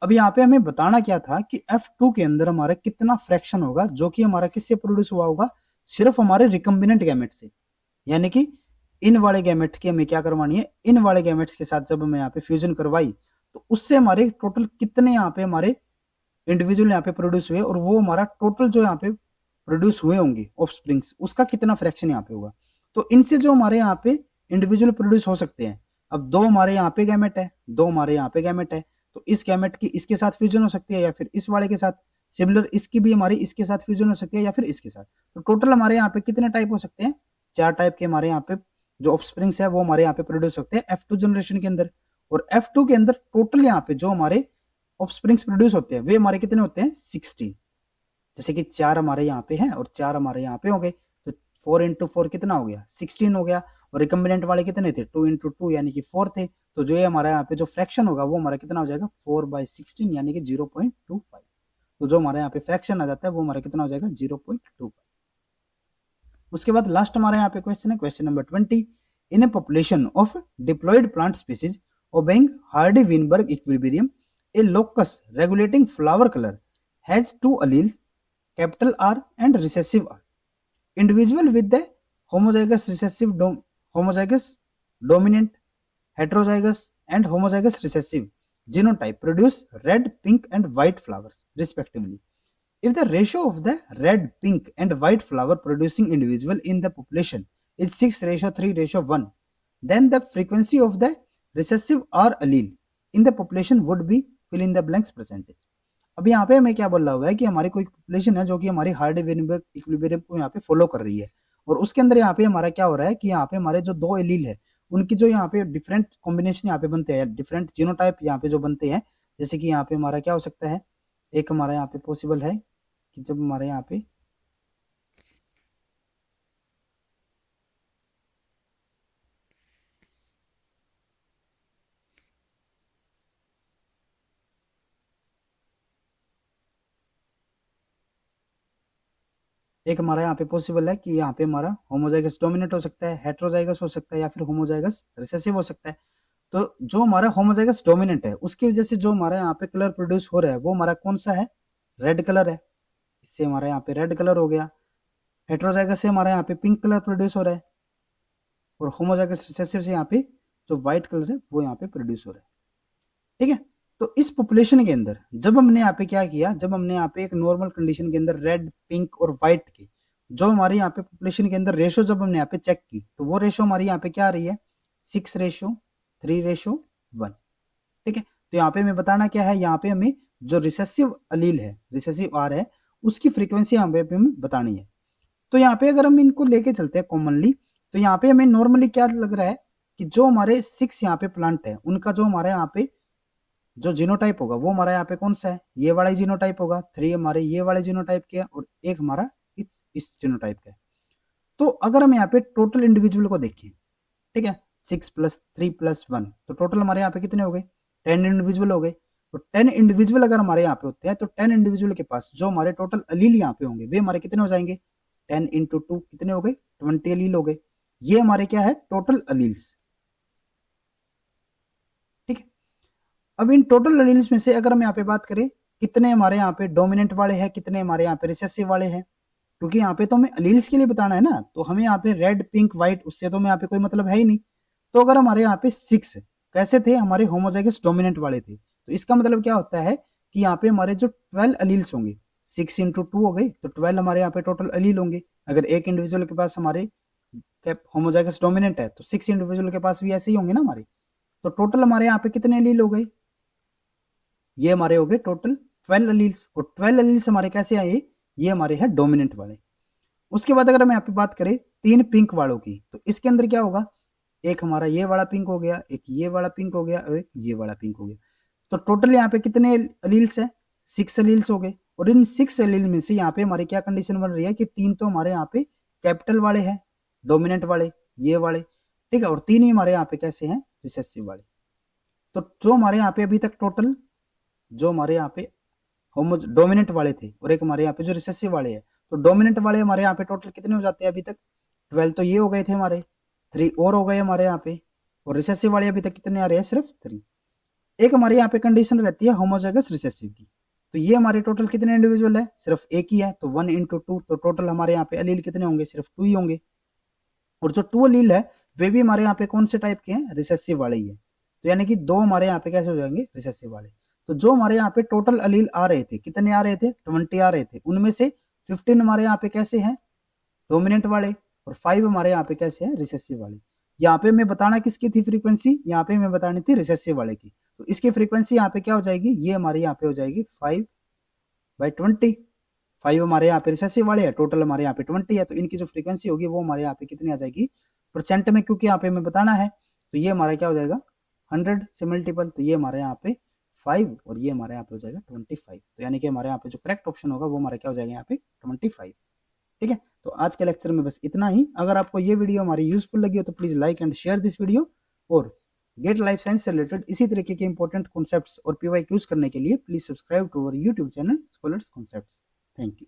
अब यहाँ पे हमें बताना क्या था कि F2 के अंदर हमारा कितना फ्रैक्शन होगा जो कि हमारा किससे प्रोड्यूस हुआ होगा, सिर्फ हमारे रिकम्बिनेंट गैमेट से। यानी कि इन वाले गैमेट की हमें क्या करवानी है, इन वाले गैमेट्स के साथ जब हमें यहाँ पे फ्यूजन करवाई तो उससे हमारे टोटल कितने यहाँ पे हमारे इंडिविजुअल यहाँ पे प्रोड्यूस हुए, और वो हमारा टोटल जो यहाँ पे प्रोड्यूस हुए होंगे ऑफस्प्रिंग्स उसका कितना फ्रैक्शन यहाँ पे होगा। तो इनसे जो हमारे यहाँ पे इंडिविजुअल प्रोड्यूस हो सकते हैं, अब 2 हमारे यहाँ पे गैमेट है, 2 हमारे यहाँ पे गैमेट है, तो इस गैमेट की इसके साथ फ्यूजन हो सकती है या फिर इस वाले के साथ, सिमिलर इसकी भी हमारी इसके साथ फ्यूजन हो सकती है या फिर इसके साथ। तो टोटल हमारे यहाँ पे कितने टाइप हो सकते हैं, 4 टाइप के हमारे यहाँ पे जो ऑफस्प्रिंग्स है वो हमारे यहाँ पे प्रोड्यूस होते हैं F2 जनरेशन के अंदर। और F2 के अंदर टोटल यहाँ पे जो हमारे ऑफस्प्रिंग्स प्रोड्यूस होते हैं वे हमारे कितने होते हैं 60, जैसे कि 4 हमारे यहाँ पे हैं और 4 हमारे यहाँ पे हो गए, तो 4 इंटू 4 कितना हो गया 16 हो गया। और रिकम्बिनेंट वाले कितने थे 2 इंटू 2 यानी कि 4 थे, तो जो ये हमारा यहाँ पे जो फ्रैक्शन होगा वो हमारा कितना हो जाएगा 4/16 यानी कि 0.25। तो जो हमारे यहाँ पे फ्रैक्शन आ जाता है वो हमारा कितना हो जाएगा 0.25। उसके बाद लास्ट हमारे यहाँ पे क्वेश्चन है question number 20। In a population of diploid plant species obeying Hardy Weinberg equilibrium, a locus regulating flower colour has 2 alleles capital R and recessive R. Individual with the homozygous recessive homozygous dominant heterozygous and homozygous recessive genotype produce red, pink and white flowers respectively. If the ratio of the red, pink and white flower producing individual in the population is 6:3:1, then the frequency of the recessive R allele in the population would be fill in the blanks percentage. अब यहाँ पे हमें क्या बोला हुआ है कि हमारी कोई पॉपुलेशन है जो कि हमारी हार्डी-वीनबर्ग इक्विलिब्रियम को यहाँ पे फॉलो कर रही है, और उसके अंदर यहाँ पे हमारा क्या हो रहा है कि यहाँ पे हमारे जो 2 एलील है उनकी जो यहाँ पे डिफरेंट कॉम्बिनेशन यहाँ पे बनते हैं, डिफरेंट जीनोटाइप यहाँ पे जो बनते हैं, जैसे कि यहाँ पे हमारा क्या हो सकता है, एक हमारा यहाँ पे पॉसिबल है कि जब हमारे यहाँ पे एक हमारा यहाँ पे पॉसिबल है कि यहाँ पे हमारा होमोजाइगस डोमिनेंट हो सकता है, हेटेरोजाइगस हो सकता है, या फिर होमोजाइगस रिसेसिव हो सकता है। तो जो हमारा होमोजाइगस डोमिनेंट है उसकी वजह से जो हमारा यहाँ पे कलर प्रोड्यूस हो रहा है वो हमारा कौन सा है, रेड कलर है। इससे हमारा यहाँ पे रेड कलर हो गया। हेटेरोजाइगस से हमारा यहाँ पे पिंक कलर प्रोड्यूस हो रहा है, और होमोजाइगस रिसेसिव से यहाँ पे जो व्हाइट कलर है वो यहाँ पे प्रोड्यूस हो रहा है। ठीक है, तो इस पॉपुलेशन के अंदर जब हमने यहाँ पे क्या किया, जब हमने यहाँ पे एक नॉर्मल कंडीशन के अंदर रेड, पिंक और व्हाइट की जो हमारे यहाँ पे पॉपुलेशन के अंदर रेशो जब हमने यहाँ पे चेक की, तो वो रेशो हमारी यहाँ पे क्या आ रही है, 6:3:1। ठीक है, तो यहाँ पे हमें बताना क्या है, यहाँ पे हमें जो रिसेसिव अलील है, रिसेसिव आर है, उसकी फ्रीक्वेंसी यहाँ पे हमें बतानी है। तो यहाँ पे अगर हम इनको लेके चलते हैं कॉमनली, तो यहाँ पे हमें नॉर्मली क्या लग रहा है कि जो हमारे 6 यहाँ पे प्लांट है उनका जो हमारे यहाँ पे जो जीनोटाइप होगा वो हमारा यहाँ पे कौन सा है, ये वाला जीनोटाइप होगा। 3 हमारे ये वाले जीनोटाइप के है, और एक हमारा इस जीनोटाइप का है। तो अगर हम यहाँ पे टोटल इंडिविजुअल को देखें, ठीक है, 6+3+1, तो टोटल हमारे यहाँ पे कितने हो गए, 10 इंडिविजुअल हो गए। तो 10 इंडिविजुअल अगर हमारे यहाँ पे होते हैं तो 10 इंडिविजुअल के पास जो हमारे टोटल अलील यहाँ पे होंगे वे हमारे कितने हो जाएंगे, 10 × 2 कितने हो गए, 20 अलील हो गए। ये हमारे क्या है, टोटल अलील्स। ठीक है, अब इन टोटल अलील्स में से अगर हम यहाँ पे बात करें कितने हमारे यहाँ पे डोमिनेंट वाले हैं, कितने हमारे यहाँ पे रिसेसिव वाले हैं, क्योंकि यहाँ पे तो हमें अलील्स के लिए बताना है ना, तो हमें यहाँ पे रेड, पिंक, व्हाइट उससे तो हमें यहाँ पे कोई मतलब है ही नहीं। तो अगर हमारे यहाँ पे 6 कैसे थे, हमारे होमोजाइगस डोमिनेंट वाले थे, तो इसका मतलब क्या होता है कि यहाँ पे हमारे जो 12 अलील्स होंगे, 6 × 2 हो गए, तो 12 हमारे यहाँ पे टोटल अलील होंगे। अगर एक इंडिविजुअल के पास हमारे होमोजाइगस डोमिनेंट है तो 6 इंडिविजुअल के पास भी ऐसे ही होंगे ना हमारे। तो टोटल हमारे यहाँ पे कितने अलील हो गए, ये हमारे हो गए टोटल 12 अलील्स। और 12 अलील्स हमारे कैसे आए, ये हमारे हैं डोमिनेंट वाले। उसके बाद अगर हम यहाँ पे बात करें 3 पिंक वालों की, तो इसके अंदर क्या होगा, एक हमारा ये वाला पिंक हो गया, एक ये वाला पिंक हो गया, और एक ये वाला पिंक हो गया। तो टोटल यहाँ पे कितने अलील्स है, 6 अलील्स हो गए। और इन 6 अलील में से यहाँ पे हमारी क्या कंडीशन बन रही है कि 3 तो हमारे यहाँ पे कैपिटल वाले हैं, डोमिनेंट वाले, ये वाले। ठीक है, और 3 ही हमारे यहाँ पे कैसे हैं, रिसेसिव वाले। तो जो हमारे यहाँ पे अभी तक टोटल जो हमारे यहाँ पे होमो डोमिनेंट वाले थे और एक हमारे यहाँ पे जो रिसेसिव वाले हैं, तो डोमिनेंट वाले हमारे यहाँ पे टोटल कितने हो जाते हैं अभी तक, 12 तो ये हो गए थे हमारे, 3 और हो गए हमारे यहाँ पे, और रिसेसिव वाले अभी तक कितने आ रहे हैं, सिर्फ 3। एक हमारे यहाँ पे कंडीशन रहती है होमोजाइगस रिसेसिव की, तो ये हमारे टोटल कितने इंडिविजुअल है, सिर्फ एक ही है, तो 1 × 2, तो टोटल हमारे यहाँ पे अलील कितने होंगे, सिर्फ 2 ही होंगे। और जो 2 अलील है वे भी हमारे यहाँ पे कौन से टाइप के हैं, रिसेसिव वाले ही है। तो यानी कि 2 हमारे यहाँ पे कैसे हो जाएंगे, रिसेसिव वाले। तो जो हमारे यहाँ पे टोटल अलील आ रहे थे, कितने आ रहे थे, 20 आ रहे थे, उनमें से 15 हमारे यहाँ पे कैसे हैं, डोमिनेंट वाले, और 5 हमारे यहाँ पे कैसे हैं, रिसेसिव वाले। यहाँ पे हमें बताना किसकी थी फ्रीक्वेंसी, यहाँ पे हमें बतानी थी रिसेसिव वाले की। तो इसकी फ्रीक्वेंसी यहाँ पे क्या हो जाएगी, ये हमारे यहाँ पे हो जाएगी 5/20। 5 हमारे यहाँ पे रिसेसिव वाले है, टोटल हमारे यहाँ पे 20 है, तो इनकी जो फ्रीक्वेंसी होगी वो हमारे यहाँ पे कितनी आ जाएगी, परसेंट में, क्योंकि यहाँ पे हमें बताना है। तो ये हमारा क्या हो जाएगा, 100 से मल्टीपल, तो ये हमारे यहाँ पे 5 और ये हमारे यहाँ पे हो जाएगा 25। तो यानी कि हमारे यहाँ पे जो करेक्ट ऑप्शन होगा वो हमारा क्या हो जाएगा, यहाँ पे 25। ठीक है, तो आज के लेक्चर में बस इतना ही। अगर आपको ये वीडियो हमारी यूजफुल लगी हो तो please like and share this video, और गेट लाइफ साइंस से रिलेटेड इसी तरीके के इंपॉर्टेंट कॉन्सेप्ट्स और PYQs करने के लिए please subscribe to our YouTube channel Scholars Concepts. Thank you.